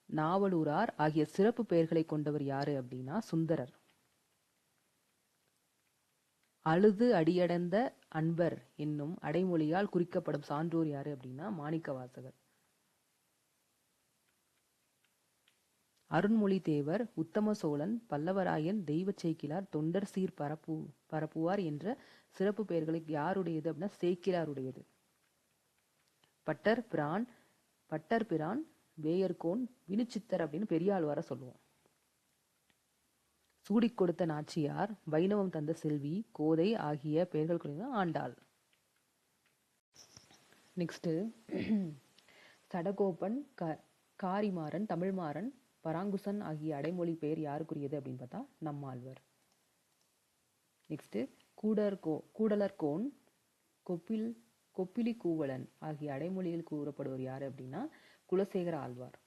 நாவலூரார் ஆகிய சிறப்பு பெயர்களை கொண்டவர் யாரு அப்படின்னா சுந்தரர். அழுது அடியடைந்த அன்பர் என்னும் அடைமொழியால் குறிக்கப்படும் சான்றோர் யாரு அப்படின்னா மாணிக்கவாசகர். அருண்மொழி தேவர், உத்தம சோழன், பல்லவராயன், தெய்வ சேக்கிலார், தொண்டர் சீர் பரப்புவார் என்ற சிறப்பு பெயர்களை யாருடையது அப்படின்னா சேக்கிலாருடையது. பட்டர் பிரான், வேயர்கோன், வினுச்சித்தர் அப்படின்னு பெரியாழ்வார சொல்லுவோம். சூடிக் கொடுத்த நாச்சியார், வைணவம் தந்த செல்வி, கோதை ஆகிய பெயர்கள் குறித்த ஆண்டாள். நெக்ஸ்ட் சடகோபன், காரிமாறன், தமிழ்மாறன், பராங்குசன் ஆகிய அடைமொழி பெயர் யாருக்குரியது அப்படின்னு பார்த்தா நம்மாழ்வார். நெக்ஸ்ட் கூடலர்கோன், கொப்பிலி கூவலன் ஆகிய அடைமொழியில் கூறப்படுவர் யாரு அப்படின்னா குலசேகர ஆழ்வார்.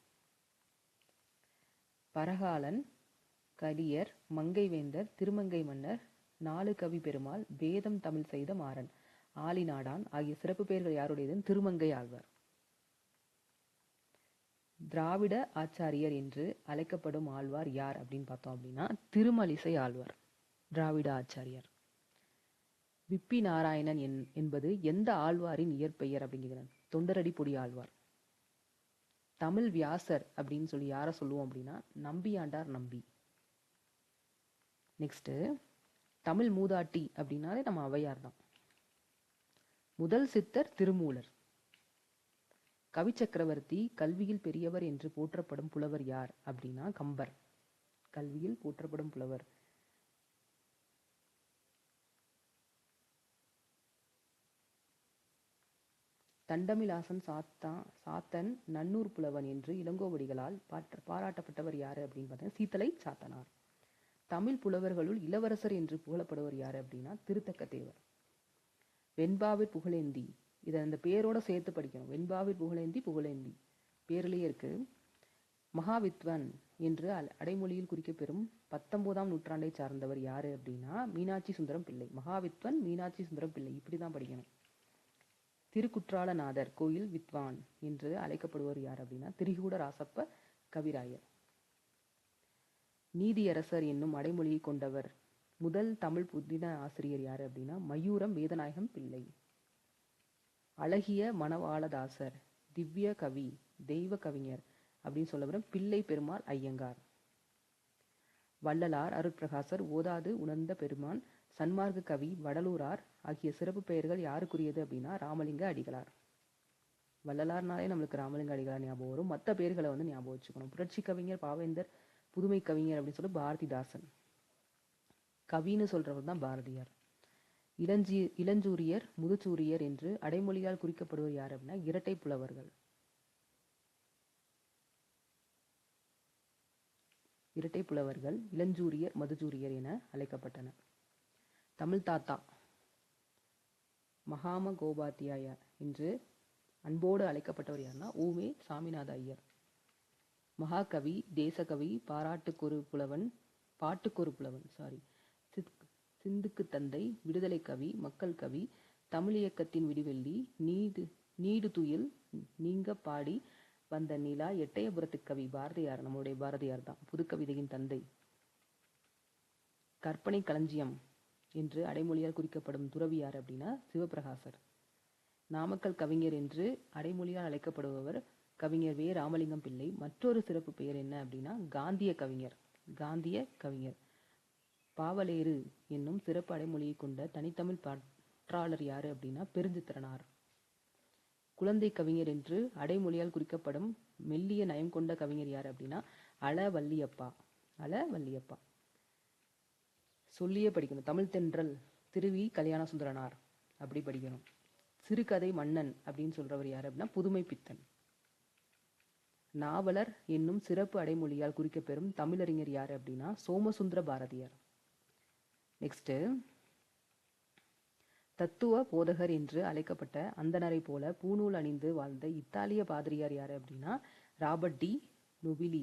பரகாலன், கலியர், மங்கைவேந்தர், திருமங்கை மன்னர், நாலு கவி பெருமாள், வேதம் தமிழ் செய்த மாறன், ஆலிநாடான் ஆகிய சிறப்பு பெயர்கள் யாருடையது திருமங்கை ஆழ்வார். திராவிட ஆச்சாரியர் என்று அழைக்கப்படும் ஆழ்வார் யார் அப்படின்னு பார்த்தோம் அப்படின்னா திருமலிசை ஆழ்வார் திராவிட ஆச்சாரியர். விப்பி நாராயணன் என்பது எந்த ஆழ்வாரின் இயற்பெயர் அப்படிங்கிறார் தொண்டரடி பொடி ஆழ்வார். தமிழ் வியாசர் அப்படின்னு சொல்லி யார சொல்லுவோம் அப்படின்னா நம்பியாண்டார் நம்பி. நெக்ஸ்ட் தமிழ் மூதாட்டி அப்படின்னாலே நம்ம ஔவையார் தான். முதல் சித்தர் திருமூலர். கவி சக்கரவர்த்தி, கல்வியில் பெரியவர் என்று போற்றப்படும் புலவர் யார் அப்படின்னா கம்பர். கல்வியில் போற்றப்படும் புலவர். தண்டமிலாசன் சாத்தன், நன்னூர் புலவன் என்று இளங்கோவடிகளால் பாராட்டப்பட்டவர் யாரு அப்படின்னு பார்த்தீங்கன்னா சீத்தலை சாத்தனார். தமிழ் புலவர்களுள் இளவரசர் என்று புகழப்படுவர் யாரு அப்படின்னா திருத்தக்க தேவர். வெண்பாவிற் புகழேந்தி, இதை அந்த பேரோட சேர்த்து படிக்கணும். வெண்பாவிற் புகழேந்தி பேர்லயே இருக்கு. மகாவித்வன் என்று அடைமொழியில் குறிக்கப்பெறும் 19ஆம் நூற்றாண்டை சார்ந்தவர் யாரு அப்படின்னா மீனாட்சி சுந்தரம் பிள்ளை. மகாவித்வன் மீனாட்சி சுந்தரம் பிள்ளை இப்படிதான் படிக்கணும். திருக்குற்றாலநாதர் கோயில் வித்வான் என்று அழைக்கப்படுவர் யார் அப்படின்னா திரிகூட ராசப்ப கவிராயர். நீதியரசர் என்னும் அடைமொழியை கொண்டவர் முதல் தமிழ் புதின ஆசிரியர் யாரு அப்படின்னா மயூரம் வேதநாயகம் பிள்ளை. அழகிய மணவாளதாசர், திவ்ய கவி, தெய்வ கவிஞர் அப்படின்னு சொல்லப்படும் பிள்ளை பெருமாள் ஐயங்கார். வள்ளலார், அருட்பிரகாசர், ஓதாது உணர்ந்த பெருமான், சன்மார்க்க கவி, வடலூரார் ஆகிய சிறப்பு பெயர்கள் யாருக்குரியது அப்படின்னா ராமலிங்க அடிகளார். வள்ளலார்னாலே நம்மளுக்கு ராமலிங்க அடிகளார் ஞாபகம் வரும். மற்ற பெயர்களை ஞாபகம் வச்சுக்கணும். புரட்சி கவிஞர் பாவேந்தர், புதுமை கவிஞர் அப்படின்னு சொல்லி பாரதிதாசன். கவின்னு சொல்றவர் தான் பாரதியார். இளஞ்சூரியர், முதுச்சூரியர் என்று அடைமொழியால் குறிக்கப்படுவர் யார் அப்படின்னா இரட்டை புலவர்கள். இரட்டை புலவர்கள் இளஞ்சூரியர், மதுச்சூரியர் என அழைக்கப்பட்டனர். தமிழ் தாத்தா மகாம கோபாத்தியாய என்று அன்போடு அழைக்கப்பட்டவர் யாருன்னா ஊவே சாமிநாத ஐயர். மகாகவி, தேசகவி, பாட்டுக்கொரு புலவன் சிந்துக்கு தந்தை, விடுதலை கவி, மக்கள் கவி, தமிழ் இயக்கத்தின் விடிவெள்ளி, நீடு துயில் நீங்க பாடி வந்த நிலா, எட்டயபுரத்து கவி பாரதியார். நம்மளுடைய பாரதியார் தான் புதுக்கவிதையின் தந்தை. கற்பனை களஞ்சியம் என்று அடைமொழியால் குறிக்கப்படும் துறவி யார் அப்படின்னா சிவபிரகாசர். நாமக்கல் கவிஞர் என்று அடைமொழியால் அழைக்கப்படுபவர் கவிஞர் வே ராமலிங்கம் பிள்ளை. மற்றொரு சிறப்பு பெயர் என்ன அப்படின்னா காந்திய கவிஞர். பாவலேறு என்னும் சிறப்பு அடைமொழியை கொண்ட தனித்தமிழ் பற்றாளர் யாரு அப்படின்னா பெருஞ்சித்திரனார். குழந்தை கவிஞர் என்று அடைமொழியால் குறிக்கப்படும் மெல்லிய நயம் கொண்ட கவிஞர் யார் அப்படின்னா அளவல்லியப்பா. சொல்லியே படிக்கணும். தமிழ் தென்றல் திருவி கல்யாண சுந்தரனார் அப்படி படிக்கணும். சிறுகதை மன்னன் அப்படின்னு சொல்றவர் யாரு அப்படின்னா புதுமை பித்தன். நாவலர் என்னும் சிறப்பு அடைமொழியால் குறிக்கப்பெறும் தமிழறிஞர் யாரு அப்படின்னா சோமசுந்தர பாரதியார். நெக்ஸ்ட் தத்துவ போதகர் என்று அழைக்கப்பட்ட அந்தனரை போல பூநூல் அணிந்து வாழ்ந்த இத்தாலிய பாதிரியார் யாரு அப்படின்னா ராபர்ட் டி நொபிலி.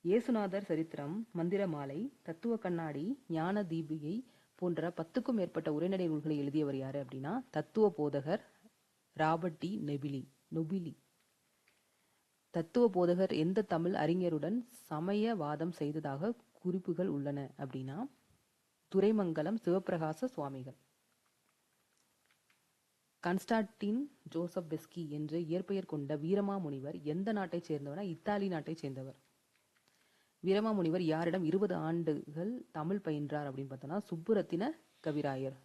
இயேசுநாதர் சரித்திரம், மந்திரமாலை, தத்துவ கண்ணாடி, ஞான தீபிகை போன்ற 10க்கும் மேற்பட்ட உரைநடை நூல்களை எழுதியவர் யாரு அப்படின்னா தத்துவ போதகர் ராபர்ட் டி நொபிலி. தத்துவ போதகர் எந்த தமிழ் அறிஞருடன் சமயவாதம் செய்ததாக குறிப்புகள் உள்ளன அப்படின்னா துரைமங்கலம் சிவப்பிரகாச சுவாமிகள். கான்ஸ்டான்டின் ஜோசப் பெஸ்கி என்ற இயற்பெயர் கொண்ட வீரமாமுனிவர் எந்த நாட்டைச் சேர்ந்தவர்? இத்தாலி நாட்டைச் சேர்ந்தவர். வீரமாமுனிவர் யாரிடம் 20 ஆண்டுகள் தமிழ் பயின்றார் அப்படின்னு பார்த்தோம்னா சுப்புரத்தின கவிராயர்.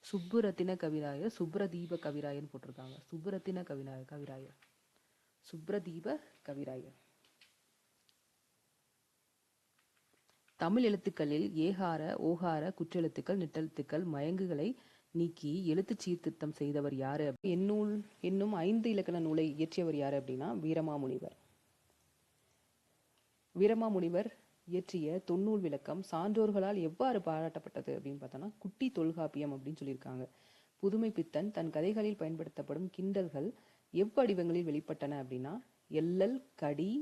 சுப்புரத்தின கவிராயர், சுப்ரதீப கவிராயர்னு போட்டிருக்காங்க. சுப்புரத்தின கவிராயர், சுப்ரதீப கவிராயர். தமிழ் எழுத்துக்களில் ஏகார, ஓகார, குற்றெழுத்துக்கள், நெட்டெழுத்துக்கள், மயங்குகளை நீக்கி எழுத்து சீர்திருத்தம் செய்தவர் யாரு? என்னும் 5 இலக்கண நூலை இயற்றியவர் யாரு அப்படின்னா வீரமாமுனிவர். வீரமாமுனிவர் இயற்றிய தொன்னூல் விளக்கம் சான்றோர்களால் எவ்வாறு பாராட்டப்பட்டது அப்படின்னு பார்த்தோம்னா குட்டி தொல்காப்பியம் அப்படின்னு சொல்லியிருக்காங்க. புதுமை பித்தன் தன் கதைகளில் பயன்படுத்தப்படும் கிண்டல்கள் எவ்வடிவங்களில் வெளிப்பட்டன அப்படின்னா எல்லல், கடி,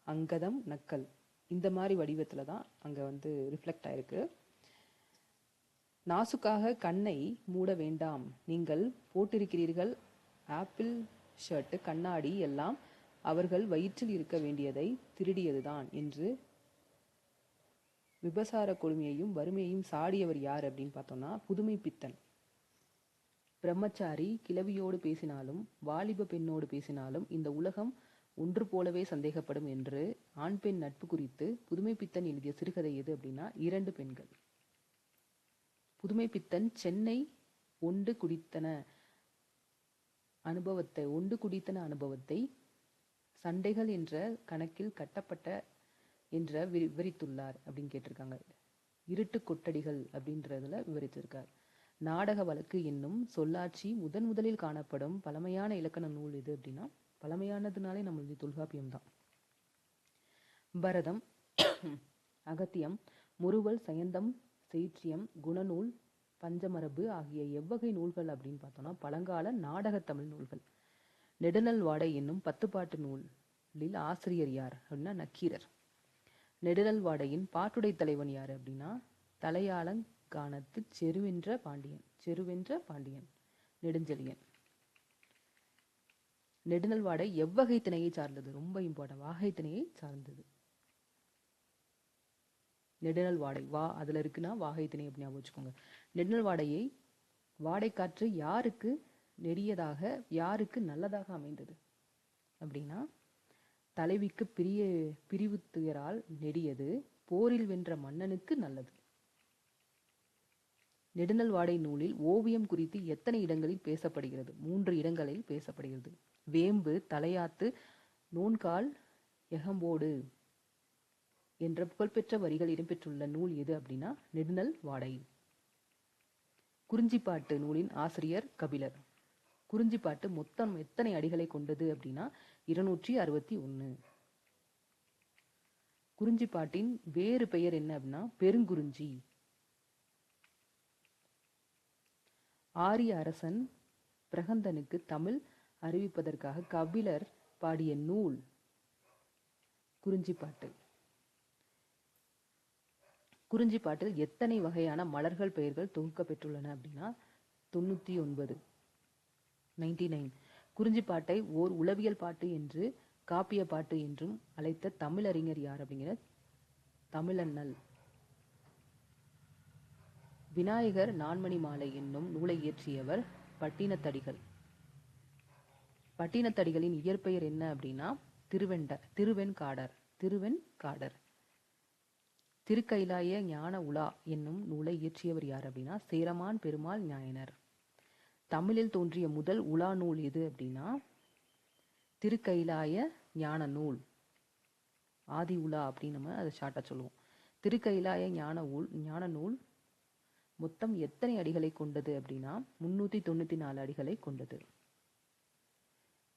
அங்கதம், நக்கல் இந்த மாதிரி வடிவத்துல தான் அங்க ரிஃப்ளெக்ட் ஆயிருக்கு. நாசுக்காக கண்ணை மூட வேண்டாம், நீங்கள் போட்டிருக்கிறீர்கள் ஆப்பிள் ஷர்ட், கண்ணாடி எல்லாம் அவர்கள் வயிற்றில் இருக்க வேண்டியதை திருடியதுதான் என்று விபசார கொடுமையையும் வறுமையையும் சாடியவர் யார் அப்படின்னு பார்த்தோம்னா புதுமை பித்தன். பிரம்மச்சாரி கிழவியோடு பேசினாலும் வாலிப பெண்ணோடு பேசினாலும் இந்த உலகம் ஒன்று போலவே சந்தேகப்படும் என்று ஆண் பெண் நட்பு குறித்து புதுமை பித்தன் எழுதிய சிறுகதை எது அப்படின்னா 2 பெண்கள். புதுமை பித்தன் சென்னை ஒண்டு குடித்தன அனுபவத்தை சண்டைகள் என்ற கணக்கில் கட்டப்பட்ட என்ற விவரித்துள்ளார் அப்படின்னு கேட்டிருக்காங்க. இருட்டு கொட்டடிகள் அப்படின்றதுல விவரித்திருக்கார். நாடக வழக்கு என்னும் சொல்லாட்சி முதலில் காணப்படும் பழமையான இலக்கண நூல் எது அப்படின்னா பழமையானதுனாலே நம்மளுடைய தொல்காப்பியம் தான். பரதம், அகத்தியம், முறுவல், சயந்தம், செய்ற்றியம், குணநூல், பஞ்சமரபு ஆகிய எவ்வகை நூல்கள் அப்படின்னு பார்த்தோம்னா பழங்கால நாடகத்தமிழ் நூல்கள். நெடுநல் வாடை என்னும் 10 பாட்டு நூலில் ஆசிரியர் யார் அப்படின்னா நக்கீரர். நெடுநல் வாடையின் பாட்டுடை தலைவன் யார் அப்படின்னா தலையாலங்கானத்து செருவென்ற பாண்டியன் நெடுஞ்செழியன். நெடுநல் வாடை எவ்வகை திணையை சார்ந்தது? ரொம்ப இம்பார்ட்டன்ட், வாகை திணையை சார்ந்தது. நெடுநல் வாடை அதுல இருக்குன்னா வாகை திணை அப்படின்னு வச்சுக்கோங்க. நெடுநல் வாடையை வாடைக்காற்று யாருக்கு நெடியதாக யாருக்கு நல்லதாக அமைந்தது அப்படின்னா தலைவிக்கு பிரிவு துயரால் நெடியது, போரில் வென்ற மன்னனுக்கு நல்லது. நெடுநல் வாடை நூலில் ஓவியம் குறித்து எத்தனை இடங்களில் பேசப்படுகிறது? 3 இடங்களில் பேசப்படுகிறது. வேம்பு, தலையாத்து, நோன்கால், எகம்போடு என்ற புகழ்பெற்ற வரிகள் இடம்பெற்றுள்ள நூல் எது அப்படின்னா நெடுநல் வாடை. குறிஞ்சிப்பாட்டு நூலின் ஆசிரியர் கபிலர். குறிஞ்சிப்பாட்டு மொத்தம் எத்தனை அடிகளை கொண்டது அப்படின்னா 261. குறிஞ்சிப்பாட்டின் வேறு பெயர் என்ன அப்படின்னா பெருங்குறிஞ்சி. ஆரிய அரசன் பிரகந்தனுக்கு தமிழ் அறிவிப்பதற்காக கபிலர் பாடிய நூல் குறிஞ்சிப்பாட்டு. குறிஞ்சிப்பாட்டில் எத்தனை வகையான மலர்கள் பெயர்கள் தொகுக்கப்பெற்றுள்ளன அப்படின்னா 99. குறிஞ்சிப்பாட்டை ஓர் உளவியல் பாட்டு என்று காப்பிய பாட்டு என்றும் அழைத்த தமிழறிஞர் யார் அப்படிங்கிற தமிழண்ணல். விநாயகர் நான்மணி மாலை என்னும் நூலை இயற்றியவர் பட்டினத்தடிகள். பட்டினத்தடிகளின் இயற்பெயர் என்ன அப்படின்னா திருவெண்காடர். திருக்கைலாய ஞான உலா என்னும் நூலை இயற்றியவர் யார் அப்படின்னா சேரமான் பெருமாள் நாயனர். தமிழில் தோன்றிய முதல் உலா நூல் எது அப்படின்னா திருக்கைலாய ஞான நூல், ஆதி உலா அப்படின்னு நம்ம அதை ஷார்ட்டா சொல்லுவோம். திருக்கைலாய ஞான நூல் மொத்தம் எத்தனை அடிகளை கொண்டது அப்படின்னா 394 அடிகளை கொண்டது.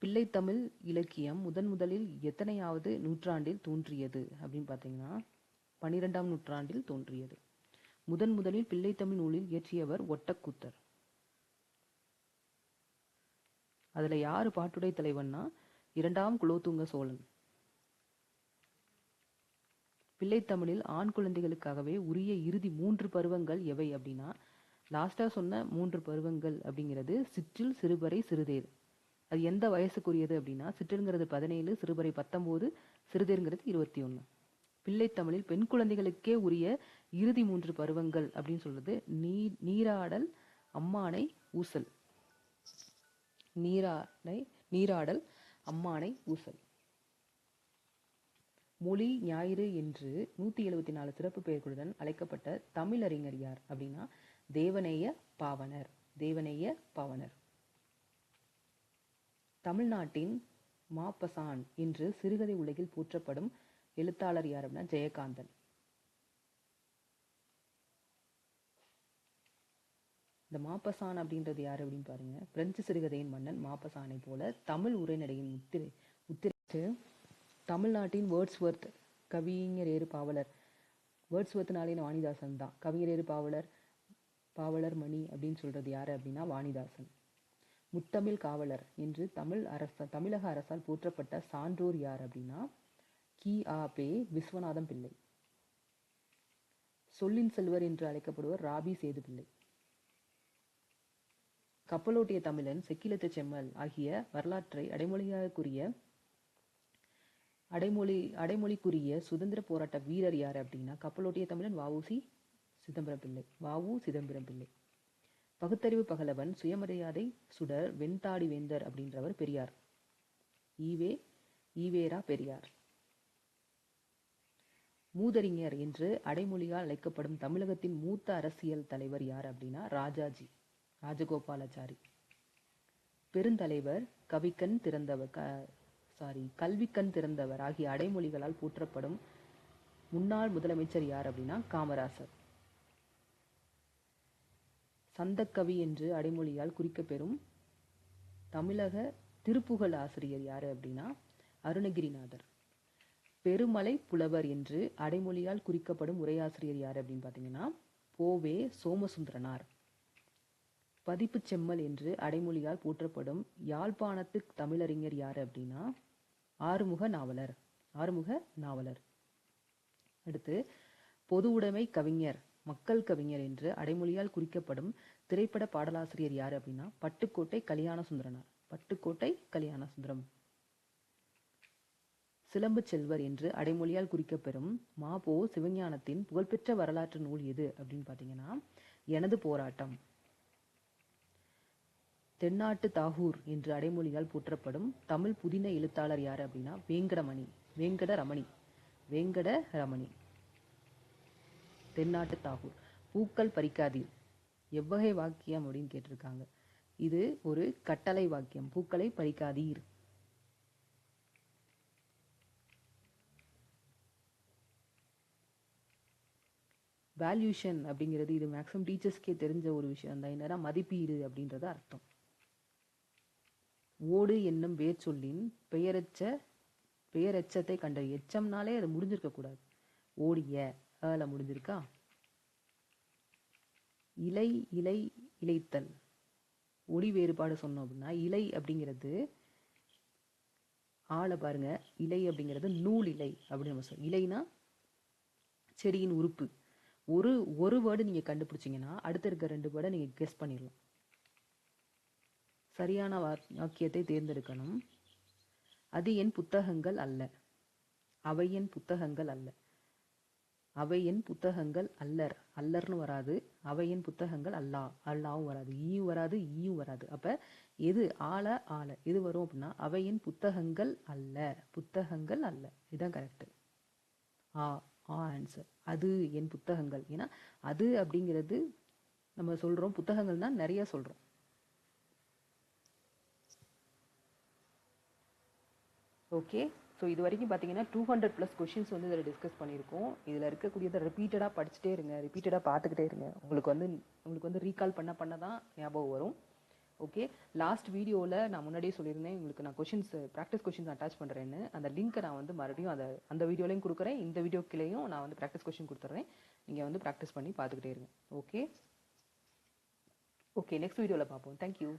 பிள்ளைத்தமிழ் இலக்கியம் முதலில் எத்தனையாவது நூற்றாண்டில் தோன்றியது அப்படின்னு பார்த்தீங்கன்னா 12ஆம் நூற்றாண்டில் தோன்றியது. முதலில் பிள்ளைத்தமிழ் நூலில் இயற்றியவர் ஒட்டக்கூத்தர். அதுல யாரு பாட்டுடை தலைவன்னா இரண்டாம் குலோத்துங்க சோழன். பிள்ளைத்தமிழில் ஆண் குழந்தைகளுக்காகவே உரிய இறுதி 3 பருவங்கள் எவை அப்படின்னா, லாஸ்டா சொன்ன 3 பருவங்கள் அப்படிங்கிறது சிற்றில், சிறுபறை, சிறுதேர். அது எந்த வயசுக்குரியது அப்படின்னா, சிற்றில்ங்கிறது 17, சிறுபறை 19, சிறுதேர்ங்கிறது 21. பிள்ளைத்தமிழில் பெண் குழந்தைகளுக்கே உரிய இறுதி 3 பருவங்கள் அப்படின்னு சொல்றது நீராடல், அம்மானை, ஊசல். நீராடல், அம்மானை, ஊசல். மொழி ஞாயிறு என்று 174 சிறப்பு பெயர்களுடன் அழைக்கப்பட்ட தமிழறிஞர் யார் அப்படின்னா, தேவநேய பாவாணர். தேவநேய பாவாணர். தமிழ்நாட்டின் மாப்பசான் என்று சிறுகதை உலகில் போற்றப்படும் எழுத்தாளர் யார் அப்படின்னா, ஜெயகாந்தன். இந்த மாப்பசான் அப்படின்றது யார் அப்படின்னு பாருங்க. பிரெஞ்சு சிறுகதையின் மன்னன் மாப்பசானை போல தமிழ் உரைநடையின் முத்திரைக்கு தமிழ்நாட்டின் வேர்ட்ஸ்வொர்த் கவிஞரேறு பாவலர். வேர்ட்ஸ்வொர்த்னாலே வாணிதாசன் தான். கவிஞரேறு பாவலர் மணி அப்படின்னு சொல்றது யாரு அப்படின்னா, வாணிதாசன். முத்தமிழ் காவலர் என்று தமிழக அரசால் போற்றப்பட்ட சான்றோர் யார் அப்படின்னா, கி.ஆ.பெ. விஸ்வநாதம் பிள்ளை. சொல்லின் செல்வர் என்று அழைக்கப்படுவர் ராபி சேதுப்பிள்ளை. கப்பலோட்டிய தமிழன், செக்கிழுத்த செம்மல் ஆகிய வரலாற்றை அடைமொழிக்குரிய சுதந்திர போராட்ட வீரர் யார் அப்படின்னா, கப்பலோட்டிய தமிழன் வ.உ.சி. சிதம்பரம் பிள்ளை. பகுத்தறிவு பகலவன், சுயமரியாதை சுடர், வெண்தாடி வேந்தர் அப்படின்றவர் பெரியார். ஈவேரா பெரியார். மூதறிஞர் என்று அடைமொழியால் அழைக்கப்படும் தமிழகத்தின் மூத்த அரசியல் தலைவர் யார் அப்படின்னா, ராஜகோபாலாச்சாரி. பெருந்தலைவர், கல்விக்கண் திறந்தவர் ஆகிய அடைமொழிகளால் போற்றப்படும் முன்னாள் முதலமைச்சர் யார் அப்படின்னா, காமராசர். சந்தக்கவி என்று அடைமொழியால் குறிக்கப்பெறும் தமிழக திருப்புகழ் ஆசிரியர் யாரு அப்படின்னா, அருணகிரிநாதர். பெருமலை புலவர் என்று அடைமொழியால் குறிக்கப்படும் உரையாசிரியர் யாரு அப்படின்னு பார்த்தீங்கன்னா, போவே சோமசுந்தரனார். பதிப்பு செம்மல் என்று அடைமொழியால் போற்றப்படும் யாழ்ப்பாணத்து தமிழறிஞர் யாரு அப்படின்னா, ஆறுமுக நாவலர். அடுத்து, பொது உடைமை கவிஞர், மக்கள் கவிஞர் என்று அடைமொழியால் குறிக்கப்படும் திரைப்பட பாடலாசிரியர் யாரு அப்படின்னா, பட்டுக்கோட்டை கல்யாணசுந்தரம். சிலம்பு செல்வர் என்று அடைமொழியால் குறிக்கப்பெறும் மா.பொ. சிவஞானத்தின் புகழ்பெற்ற வரலாற்று நூல் எது அப்படின்னு பார்த்தீங்கன்னா, எனது போராட்டம். தென்னாட்டு தாகூர் என்று அடைமொழியால் போற்றப்படும் தமிழ் புதின எழுத்தாளர் யாரு அப்படின்னா, வேங்கடரமணி. தென்னாட்டு தாகூர். பூக்கள் பறிக்காதீர் எவ்வகை வாக்கியம் அப்படின்னு கேட்டிருக்காங்க. இது ஒரு கட்டளை வாக்கியம். பூக்களை பறிக்காதீர். வேல்யூஷன் அப்படிங்கிறது இது மேக்ஸிமம் டீச்சர்ஸ்க்கே தெரிஞ்ச ஒரு விஷயம் தான். என்னன்னா, மதிப்பீடு அப்படின்றது அர்த்தம். ஓடு என்னும் வேர் சொல்லின் பெயரெச்சத்தை கண்ட. எச்சம்னாலே அது முடிஞ்சிருக்க கூடாது. ஓடிய முடிஞ்சிருக்கா. இலைத்தல். ஒளி வேறுபாடு சொன்னோம் அப்படின்னா, இலை அப்படிங்கிறது பாருங்க. இலை அப்படிங்கிறது நூல் இலை அப்படின்னு நம்ம சொல்றோம். இலைனா செடியின் உறுப்பு. ஒரு வேர்டு நீங்க கண்டுபிடிச்சீங்கன்னா அடுத்த இருக்க 2 வேர்டை நீங்க கெஸ் பண்ணிடலாம். சரியான வாக்கியத்தை தேர்ந்தெடுக்கணும். அது என் புத்தகங்கள் அல்ல. அவை என் புத்தகங்கள் அல்ல. அவை என் புத்தகங்கள் அல்லர்னு வராது. அவை என் புத்தகங்கள் அல்லாவும் வராது. ஈயும் வராது, ஈயும் வராது. அப்ப எது ஆல எது வரும் அப்படின்னா, அவை என் புத்தகங்கள் அல்ல. இதுதான் கரெக்ட். ஆன்சர். அது என் புத்தகங்கள். ஏன்னா அது அப்படிங்கிறது நம்ம சொல்றோம், புத்தகங்கள்னா நிறைய சொல்றோம். ஓகே. ஸோ இது வரைக்கும் பார்த்தீங்கன்னா 200+ கொஷின்ஸ் வந்து இதில் டிஸ்கஸ் பண்ணியிருக்கோம். இதில் இருக்கக்கூடியதை ரிப்பீட்டடாக படிச்சுட்டே இருங்க, ரிப்பீட்டடாக பார்த்துக்கிட்டே இருங்க. உங்களுக்கு வந்து ரீகால் பண்ண தான் ஞாபகம் வரும். ஓகே. லாஸ்ட் வீடியோவில் நான் முன்னாடியே சொல்லியிருந்தேன், உங்களுக்கு நான் ப்ராக்டிஸ் கொஷின்ஸ் அட்டாச் பண்ணுறேன்னு. அந்த லிங்க்கை நான் வந்து மறுபடியும் அந்த வீடியோலையும் கொடுக்குறேன். இந்த வீடியோக்கிலையும் நான் வந்து ப்ராக்டிஸ் கொஷின் கொடுத்துட்றேன். நீங்கள் வந்து ப்ராக்டிஸ் பண்ணி பார்த்துக்கிட்டே இருங்க. ஓகே. நெக்ஸ்ட் வீடியோவில் பார்ப்போம். தேங்க்யூ.